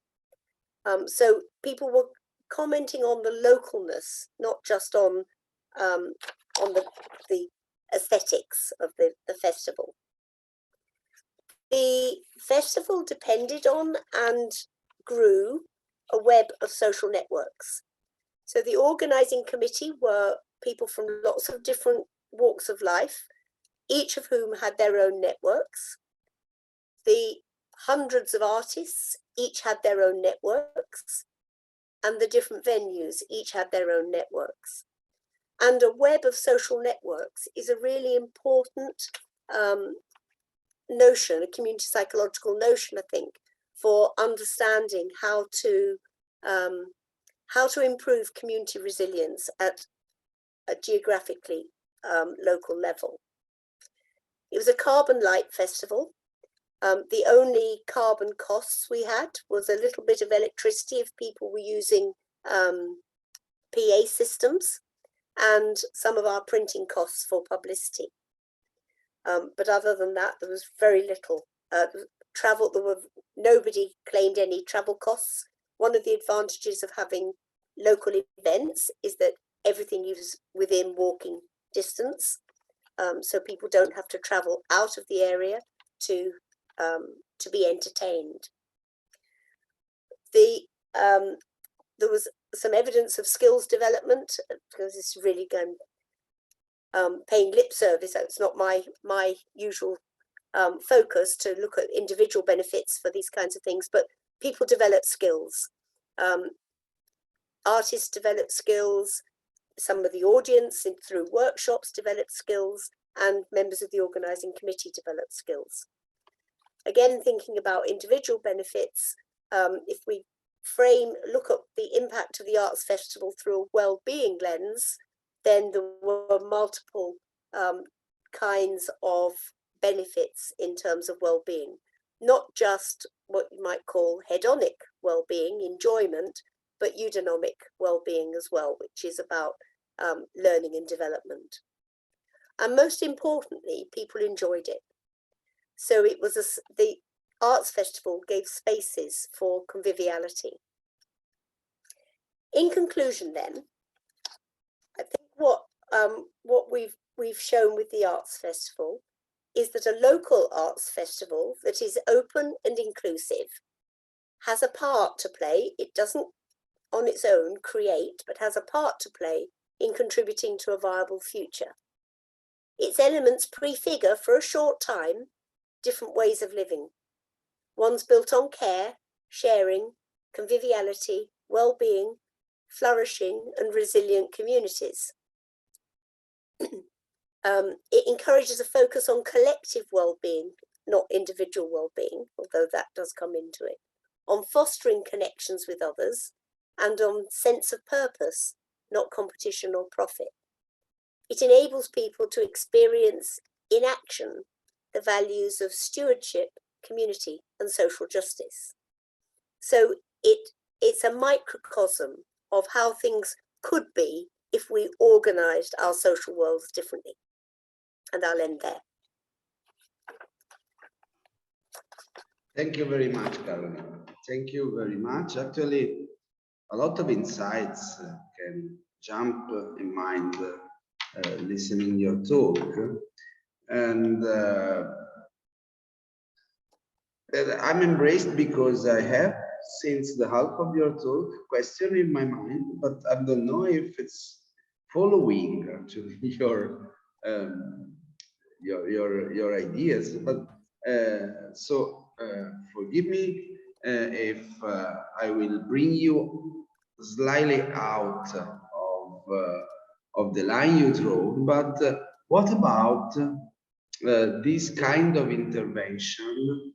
So people were commenting on the localness, not just on the aesthetics of the festival. The festival depended on and grew a web of social networks. So the organising committee were people from lots of different walks of life, each of whom had their own networks. The hundreds of artists each had their own networks, and the different venues each had their own networks. And a web of social networks is a really important notion, a community psychological notion, I think, for understanding how to improve community resilience at a geographically local level. It was a carbon light festival. The only carbon costs we had was a little bit of electricity if people were using PA systems, and some of our printing costs for publicity. But other than that, there was very little travel. Nobody claimed any travel costs. One of the advantages of having local events is that everything is within walking distance, so people don't have to travel out of the area to be entertained. There was some evidence of skills development, because this is really going paying lip service. It's not my usual focus to look at individual benefits for these kinds of things, but people develop skills. Artists develop skills, some of the audience through workshops develop skills, and members of the organising committee develop skills. Again, thinking about individual benefits, if we look at the impact of the Arts Festival through a well-being lens, then there were multiple kinds of benefits in terms of well-being, not just what you might call hedonic well-being, enjoyment, but eudaimonic well-being as well, which is about learning and development. And most importantly, people enjoyed it. So it was the Arts Festival gave spaces for conviviality. In conclusion, then, I think what we've shown with the Arts Festival is that a local arts festival that is open and inclusive has a part to play. It doesn't on its own create, but has a part to play in contributing to a viable future. Its elements prefigure for a short time different ways of living. One's built on care, sharing, conviviality, well-being, flourishing and resilient communities. It encourages a focus on collective well-being, not individual well-being, although that does come into it, on fostering connections with others, and on sense of purpose, not competition or profit. It enables people to experience in action the values of stewardship, community, and social justice. So it's a microcosm of how things could be if we organised our social worlds differently. And I'll end there. Thank you very much, Caroline. Thank you very much. Actually, a lot of insights can jump in mind listening your talk. And I'm embraced because I have, since the half of your talk, question in my mind, but I don't know if it's following actually your ideas. But so forgive me if I will bring you slightly out of the line you draw. But what about this kind of intervention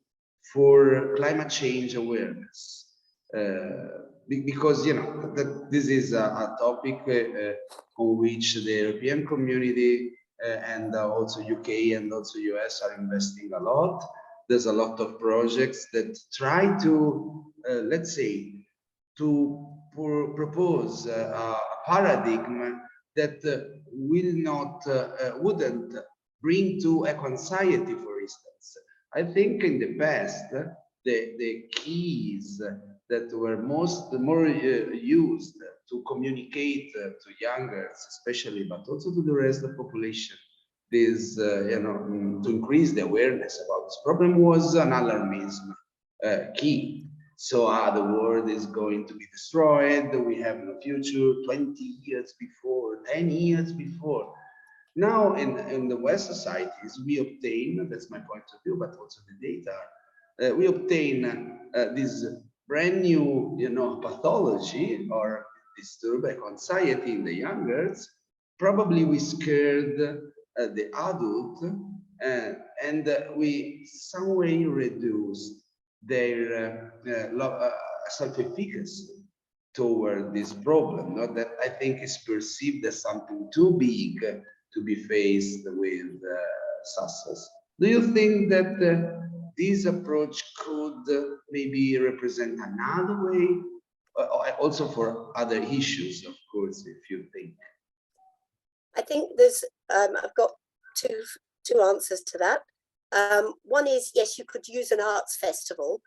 for climate change awareness? Because you know that this is a topic on which the European community and also UK and also US are investing a lot. There's a lot of projects that try to, let's say, to propose a paradigm that wouldn't bring to eco-anxiety, for instance. I think in the past, the keys that were more used to communicate to youngers, especially, but also to the rest of the population, this, to increase the awareness about this problem was an alarmism key. So the world is going to be destroyed, we have no future, 20 years before, 10 years before. Now in the West societies, we obtain, that's my point of view, but also the data, we obtain this brand new, pathology or disturbed anxiety in the youngers. Probably we scared the adult, and we some way reduced their self-efficacy toward this problem, not that I think is perceived as something too big to be faced with success. Do you think that this approach could maybe represent another way, also for other issues, of course, if you think? I think there's, I've got two answers to that. One is, yes, you could use an arts festival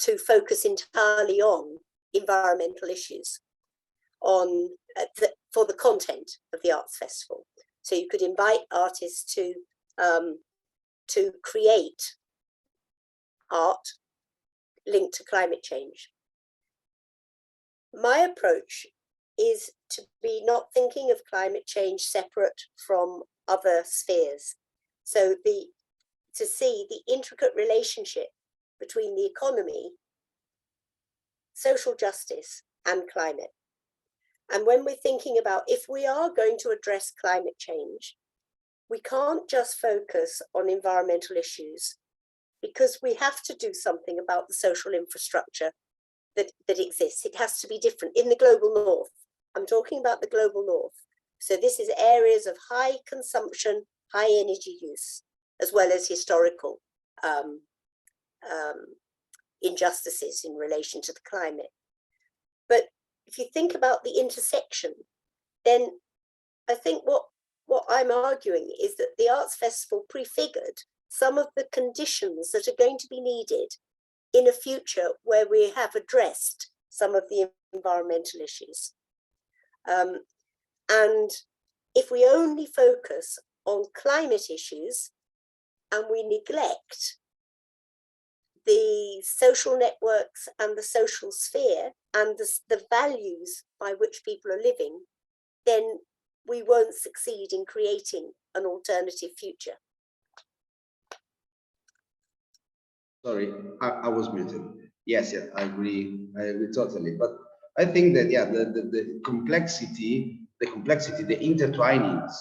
to focus entirely on environmental issues, for the content of the arts festival. So you could invite artists to create art linked to climate change. My approach is to be not thinking of climate change separate from other spheres. So to see the intricate relationship between the economy, social justice, and climate. And when we're thinking about if we are going to address climate change, we can't just focus on environmental issues, because we have to do something about the social infrastructure that exists. It has to be different in the global north. I'm talking about the global north. So this is areas of high consumption, high energy use, as well as historical injustices in relation to the climate. But if you think about the intersection, then I think what I'm arguing is that the Arts Festival prefigured some of the conditions that are going to be needed in a future where we have addressed some of the environmental issues. And if we only focus on climate issues and we neglect the social networks and the social sphere and the values by which people are living, then we won't succeed in creating an alternative future. Sorry, I was muted. Yes, I agree totally. But I think that, yeah, the complexity, the intertwinings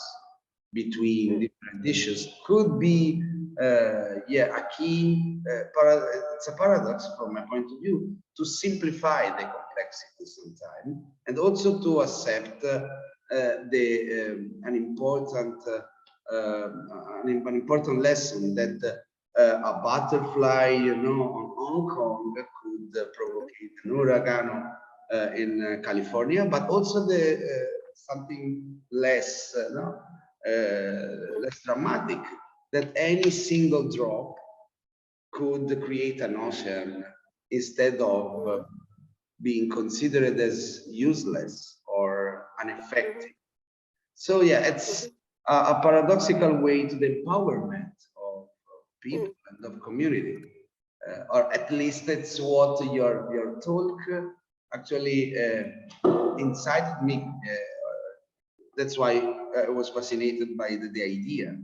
between different issues could be, a key, it's a paradox from my point of view, to simplify the complexity sometimes, and also to accept an important lesson that a butterfly, on Hong Kong could provocate an hurricane in California, but also something less, less dramatic, that any single drop could create an ocean instead of being considered as useless or ineffective. So yeah, it's a paradoxical way to the empowerment of people and of community, or at least that's what your talk actually incited me. That's why I was fascinated by the idea.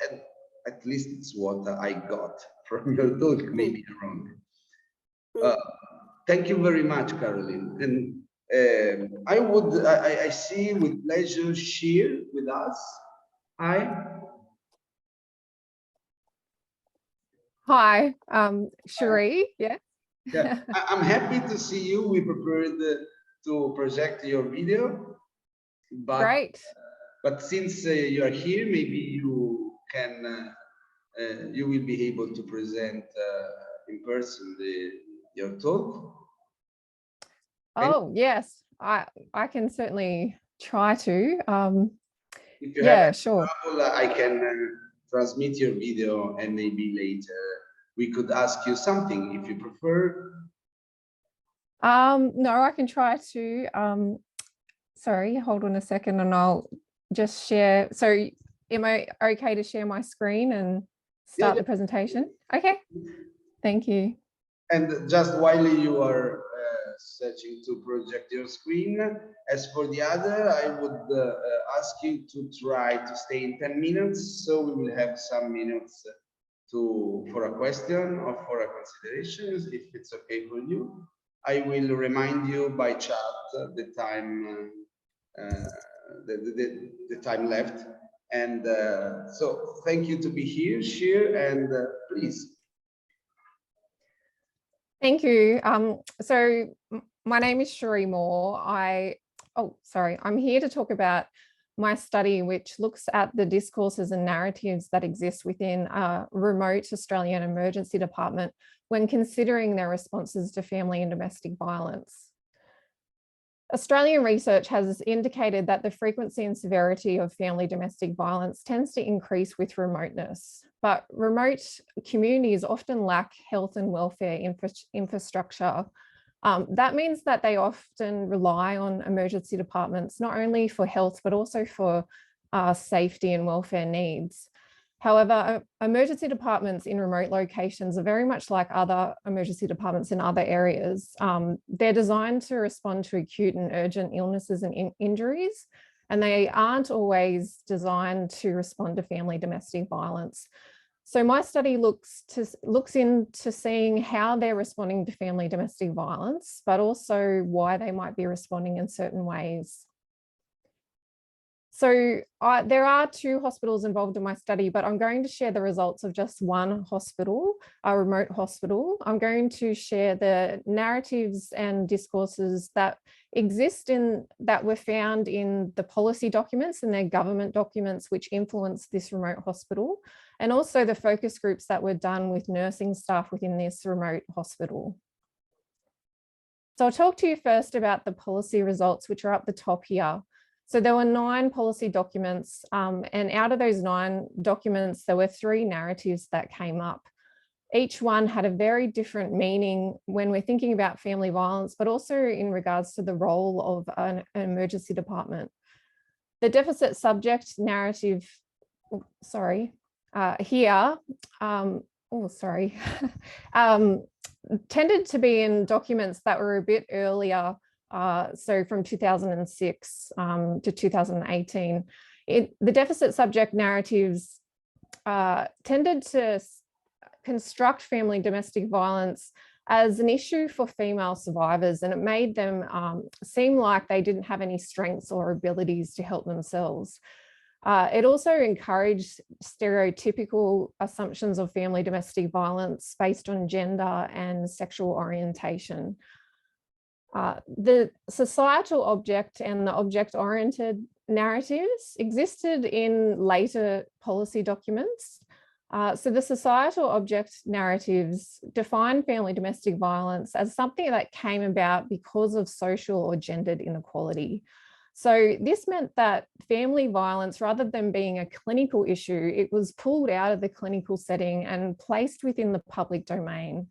And at least it's what I got from your talk. Maybe I'm wrong. Thank you very much, Caroline. And I see with pleasure Sheer with us. Hi. Hi, Cherie, yeah. Yeah, I'm happy to see you. We prepared to project your video, but Great. But since you are here, maybe you can you will be able to present in person your talk. Oh yes, I can certainly try to. If you yeah, have sure. trouble, I can transmit your video, and maybe later we could ask you something if you prefer. No, I can try to. Sorry, hold on a second, and I'll just share. So am I okay to share my screen and start Yeah. the presentation? Okay, thank you. And just while you are searching to project your screen, as for the other, I would ask you to try to stay in 10 minutes, so we will have some minutes for a question or for a consideration, if it's okay for you. I will remind you by chat the time the time left. And so thank you to be here, Shir, and please. Thank you. So my name is Cherie Moore. I'm here to talk about my study, which looks at the discourses and narratives that exist within a remote Australian emergency department when considering their responses to family and domestic violence. Australian research has indicated that the frequency and severity of family domestic violence tends to increase with remoteness, but remote communities often lack health and welfare infrastructure. That means that they often rely on emergency departments, not only for health, but also for safety and welfare needs. However, emergency departments in remote locations are very much like other emergency departments in other areas. They're designed to respond to acute and urgent illnesses and injuries, and they aren't always designed to respond to family domestic violence. So my study looks into seeing how they're responding to family domestic violence, but also why they might be responding in certain ways. So there are 2 hospitals involved in my study, but I'm going to share the results of just one hospital, a remote hospital. I'm going to share the narratives and discourses that that were found in the policy documents and their government documents, which influenced this remote hospital, and also the focus groups that were done with nursing staff within this remote hospital. So I'll talk to you first about the policy results, which are up the top here. So there were 9 policy documents, and out of those 9 documents, there were 3 narratives that came up. Each one had a very different meaning when we're thinking about family violence, but also in regards to the role of an emergency department. The deficit subject narrative, tended to be in documents that were a bit earlier. So from 2006 to 2018, the deficit subject narratives tended to construct family domestic violence as an issue for female survivors, and it made them seem like they didn't have any strengths or abilities to help themselves. It also encouraged stereotypical assumptions of family domestic violence based on gender and sexual orientation. The societal object and the object-oriented narratives existed in later policy documents. So the societal object narratives define family domestic violence as something that came about because of social or gendered inequality. So this meant that family violence, rather than being a clinical issue, it was pulled out of the clinical setting and placed within the public domain.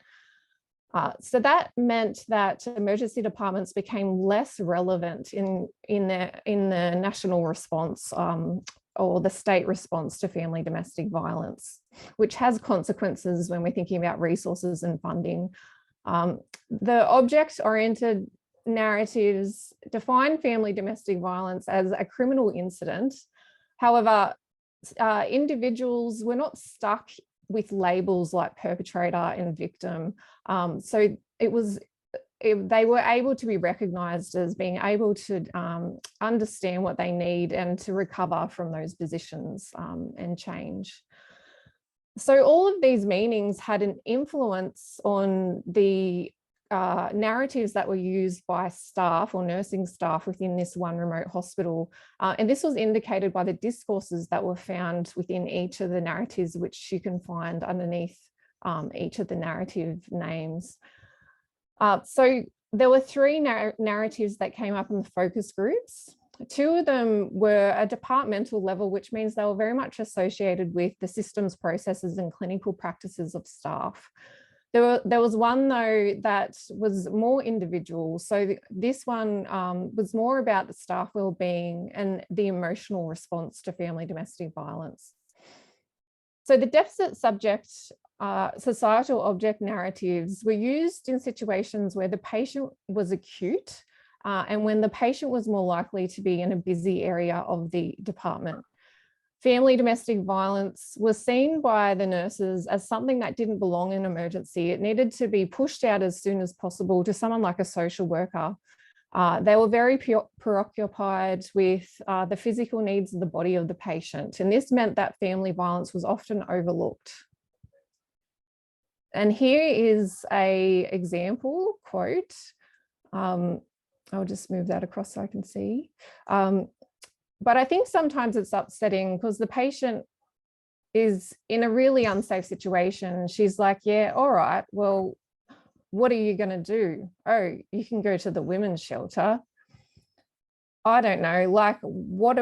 So that meant that emergency departments became less relevant in the national response or the state response to family domestic violence, which has consequences when we're thinking about resources and funding. The object-oriented narratives define family domestic violence as a criminal incident. However, individuals were not stuck with labels like perpetrator and victim. So they were able to be recognised as being able to understand what they need and to recover from those positions and change. So all of these meanings had an influence on the narratives that were used by staff or nursing staff within this one remote hospital. And this was indicated by the discourses that were found within each of the narratives, which you can find underneath each of the narrative names. So there were 3 narratives that came up in the focus groups. 2 of them were a departmental level, which means they were very much associated with the systems, processes, and clinical practices of staff. There was one though that was more individual. So this one was more about the staff wellbeing and the emotional response to family domestic violence. So the deficit subject societal object narratives were used in situations where the patient was acute and when the patient was more likely to be in a busy area of the department. Family domestic violence was seen by the nurses as something that didn't belong in emergency. It needed to be pushed out as soon as possible to someone like a social worker. They were very preoccupied with the physical needs of the body of the patient. And this meant that family violence was often overlooked. And here is an example quote. I'll just move that across so I can see. But I think sometimes it's upsetting because the patient is in a really unsafe situation. She's like, yeah, all right, well, what are you going to do? Oh, you can go to the women's shelter. I don't know, like, what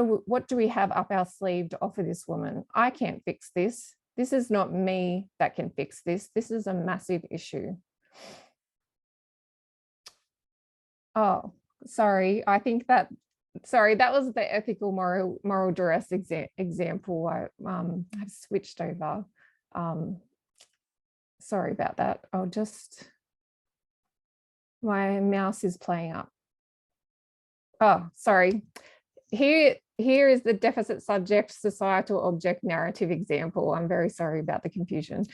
do we have up our sleeve to offer this woman? I can't fix this. This is not me that can fix this. This is a massive issue. Oh, sorry. I think that, sorry, that was the ethical moral duress example. I've switched over. Sorry about that. I'll just, my mouse is playing up. Oh, sorry. Here is the deficit subject societal object narrative example. I'm very sorry about the confusion.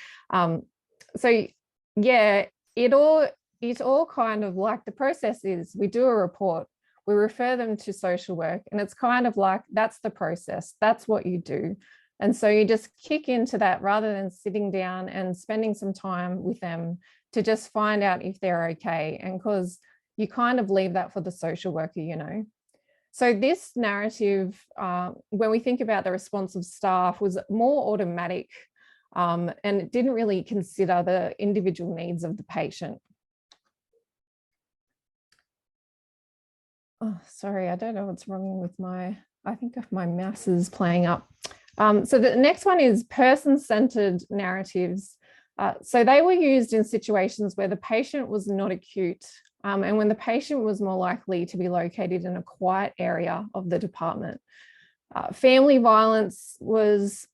So yeah, it all kind of like, the process is we do a report, we refer them to social work, and it's kind of like, that's the process, that's what you do. And so you just kick into that rather than sitting down and spending some time with them to just find out if they're okay. And because you kind of leave that for the social worker, you know. So this narrative, when we think about the response of staff, was more automatic and it didn't really consider the individual needs of the patient. Oh, sorry, I don't know what's wrong with my, I think my mouse is playing up. So the next one is person-centered narratives. So they were used in situations where the patient was not acute and when the patient was more likely to be located in a quiet area of the department. Family violence was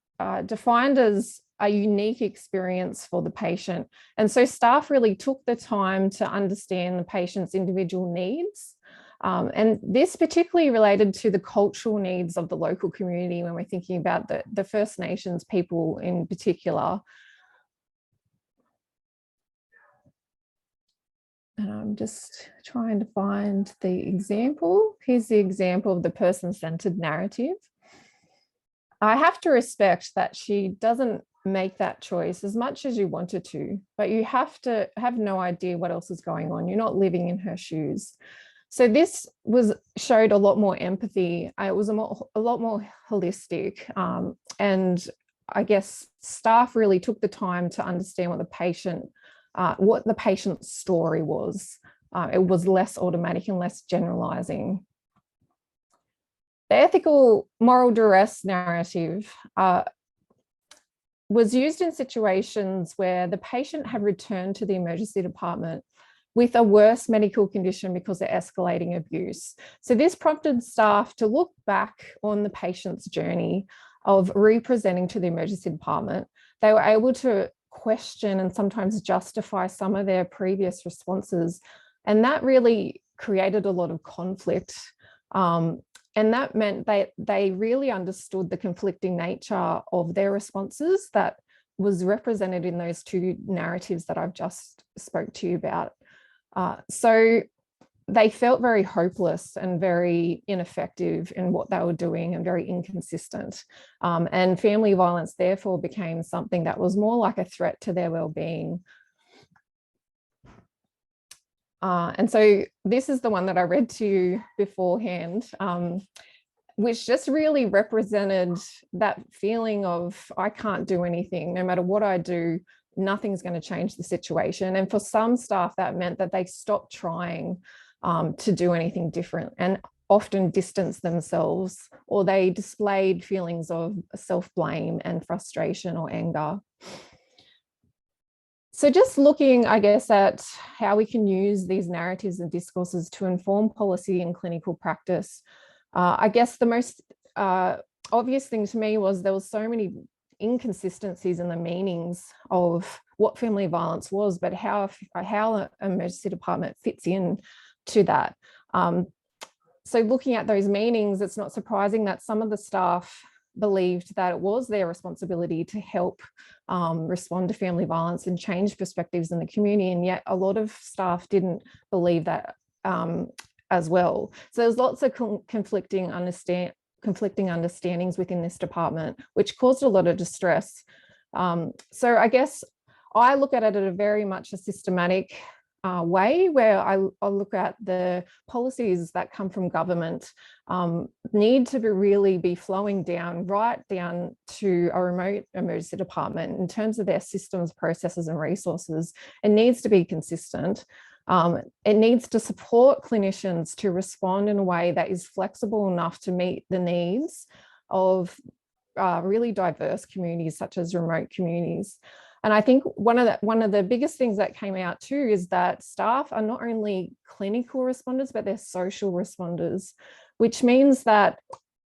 defined as a unique experience for the patient. And so staff really took the time to understand the patient's individual needs. And this particularly related to the cultural needs of the local community when we're thinking about the First Nations people in particular. And I'm just trying to find the example. Here's the example of the person-centered narrative. I have to respect that she doesn't make that choice as much as you wanted to, but you have to have no idea what else is going on. You're not living in her shoes. So this showed a lot more empathy. It was a lot more holistic. And I guess staff really took the time to understand what the patient's story was. It was less automatic and less generalizing. The ethical moral duress narrative was used in situations where the patient had returned to the emergency department with a worse medical condition because of escalating abuse. So this prompted staff to look back on the patient's journey of representing to the emergency department. They were able to question and sometimes justify some of their previous responses. And that really created a lot of conflict. And that meant they really understood the conflicting nature of their responses that was represented in those two narratives that I've just spoke to you about. So they felt very hopeless and very ineffective in what they were doing and very inconsistent. And family violence therefore became something that was more like a threat to their well-being. And so this is the one that I read to you beforehand, which just really represented that feeling of, I can't do anything, no matter what I do, nothing's going to change the situation. And for some staff, that meant that they stopped trying to do anything different and often distanced themselves, or they displayed feelings of self-blame and frustration or anger. So just looking, I guess, at how we can use these narratives and discourses to inform policy and clinical practice. I guess the most obvious thing to me was there was so many inconsistencies in the meanings of what family violence was, but how an emergency department fits in to that. So looking at those meanings, it's not surprising that some of the staff believed that it was their responsibility to help respond to family violence and change perspectives in the community, and yet a lot of staff didn't believe that as well. So there's lots of conflicting understandings within this department, which caused a lot of distress. So I guess I look at it at a very much a systematic way, where I look at the policies that come from government need to really be flowing down, right down to a remote emergency department in terms of their systems, processes and resources. It needs to be consistent. It needs to support clinicians to respond in a way that is flexible enough to meet the needs of really diverse communities, such as remote communities. And I think one of the biggest things that came out too is that staff are not only clinical responders, but they're social responders, which means that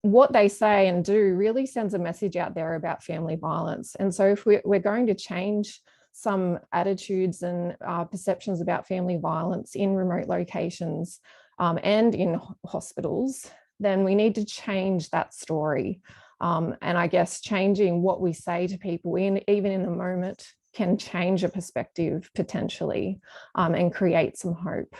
what they say and do really sends a message out there about family violence. And so if we're going to change some attitudes and perceptions about family violence in remote locations and in hospitals, then we need to change that story. And I guess changing what we say to people, even in the moment, can change a perspective potentially and create some hope.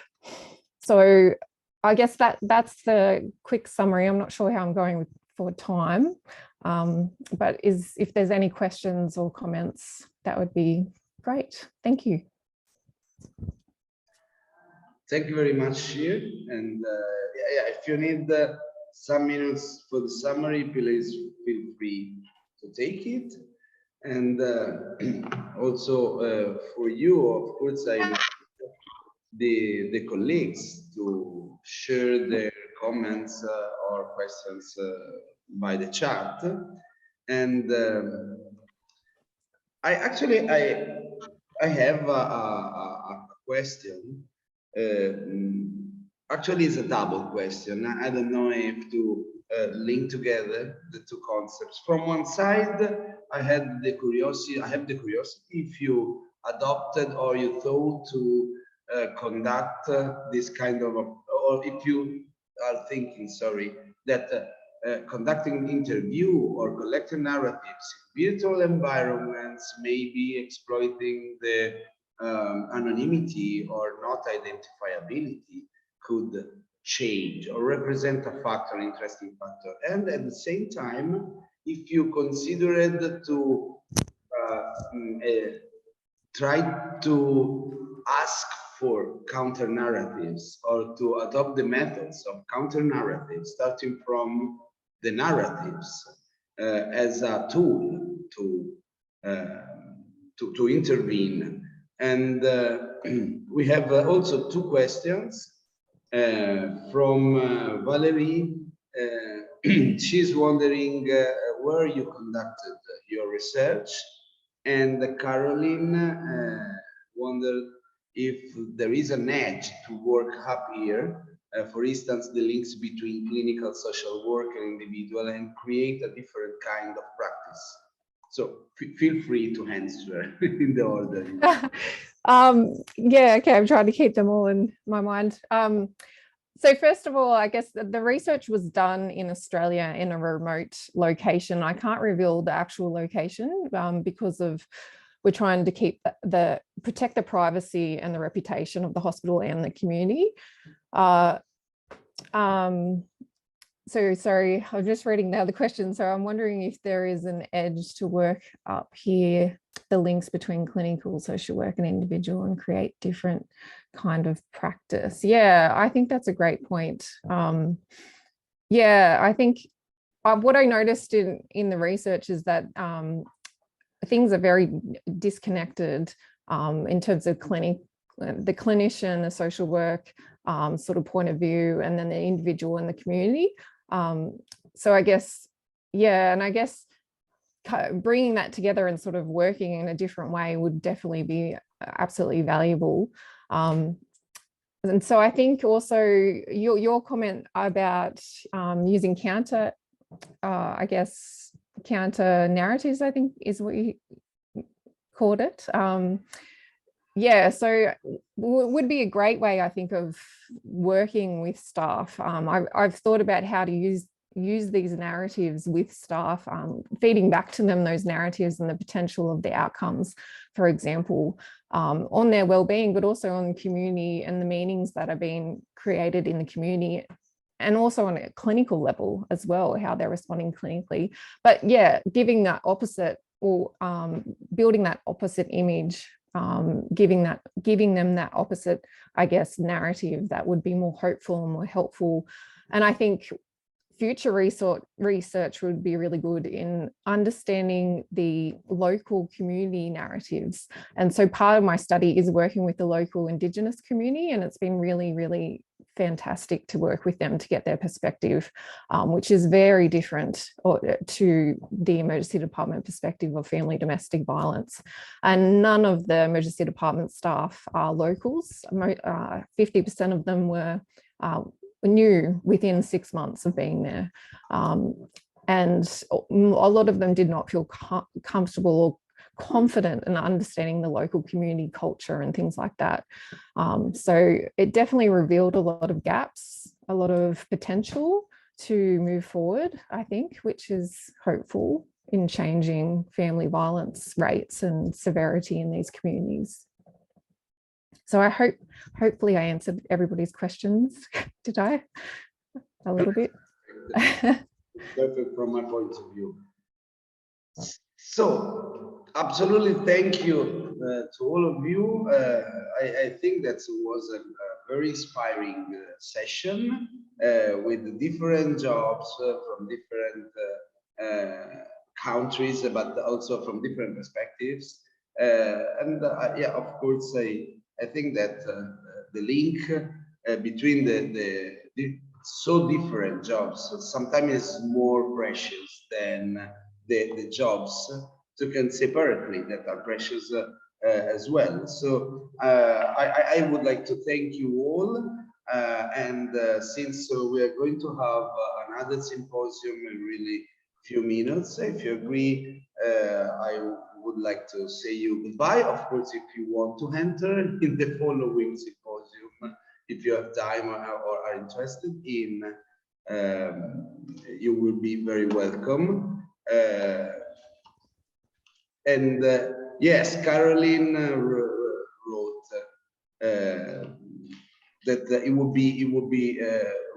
So I guess that's the quick summary. I'm not sure how I'm going for time, but if there's any questions or comments, that would be great. Thank you. Thank you very much, Shir. And if you need some minutes for the summary, please feel free to take it. And also for you, of course, I would the colleagues to share their comments or questions by the chat. And I have a question. Actually, it's a double question. I don't know if to link together the two concepts. From one side, I have the curiosity if you adopted or you thought to conduct this kind of, or if you are thinking, sorry, that conducting interview or collecting narratives in virtual environments, maybe exploiting the anonymity or not identifiability could change or represent a factor, interesting factor. And at the same time, if you considered to try to ask for counter narratives or to adopt the methods of counter narratives, starting from the narratives as a tool to intervene. And we have also two questions from Valerie. She's wondering where you conducted your research, and Caroline wondered if there is an edge to work up here, for instance, the links between clinical social work and individual, and create a different kind of practice. So feel free to answer in the order. Yeah, okay, I'm trying to keep them all in my mind. So first of all, I guess the research was done in Australia in a remote location. I can't reveal the actual location because we're trying to keep protect the privacy and the reputation of the hospital and the community. So sorry, I'm just reading now the question. So I'm wondering if there is an edge to work up here, the links between clinical, social work and individual, and create different kind of practice. Yeah, I think that's a great point. Yeah, I think what I noticed in the research is that things are very disconnected in terms of the clinician, the social work sort of point of view, and then the individual and the community. So I guess, yeah, and I guess bringing that together and sort of working in a different way would definitely be absolutely valuable. And so I think also your comment about using counter, I guess, counter narratives, I think is what you called it. Yeah, so would be a great way, I think, of working with staff. I've thought about how to use these narratives with staff, feeding back to them those narratives and the potential of the outcomes, for example, on their well-being, but also on the community and the meanings that are being created in the community, and also on a clinical level as well, how they're responding clinically. But yeah, giving that opposite, or building that opposite image, giving them that opposite, I guess, narrative that would be more hopeful and more helpful. And I think future research would be really good in understanding the local community narratives. And so part of my study is working with the local Indigenous community, and it's been really, really fantastic to work with them to get their perspective, which is very different to the emergency department perspective of family domestic violence. And none of the emergency department staff are locals. 50% of them were new within 6 months of being there. And a lot of them did not feel comfortable or confident in understanding the local community culture and things like that. So it definitely revealed a lot of gaps, a lot of potential to move forward, I think, which is hopeful in changing family violence rates and severity in these communities. So I hopefully I answered everybody's questions. Did I? A little bit. Perfect from my point of view. So absolutely, thank you to all of you. I think that was a very inspiring session with different jobs from different countries, but also from different perspectives. Yeah, of course, I think that the link between the so different jobs sometimes is more precious than the jobs taken separately that are precious as well. So I would like to thank you all. And since we are going to have another symposium in really few minutes, if you agree, I would like to say you goodbye. Of course, if you want to enter in the following symposium, if you have time or are interested in, you will be very welcome. Yes, Caroline wrote that it would be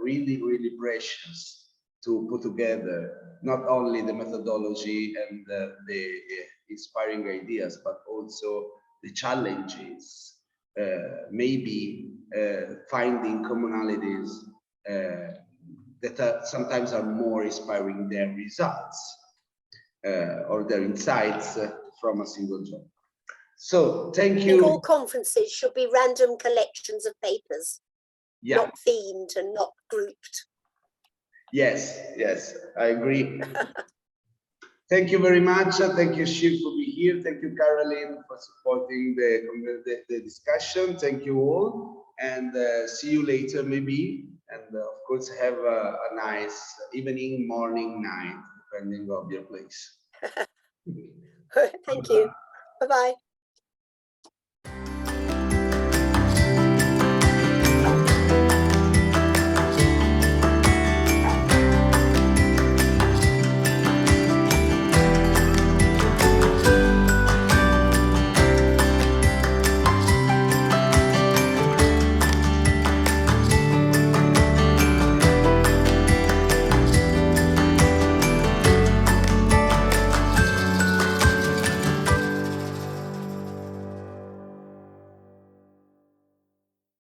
really precious to put together not only the methodology and the inspiring ideas, but also the challenges, maybe finding commonalities that sometimes are more inspiring than results or their insights from a single job. So thank you. I think all conferences should be random collections of papers, not themed and not grouped. Yes, I agree. Thank you very much. Thank you, Shiv, for being here. Thank you, Caroline, for supporting the discussion. Thank you all, and see you later, maybe. And of course, have a nice evening, morning, night, depending on your place. Thank you. Bye-bye.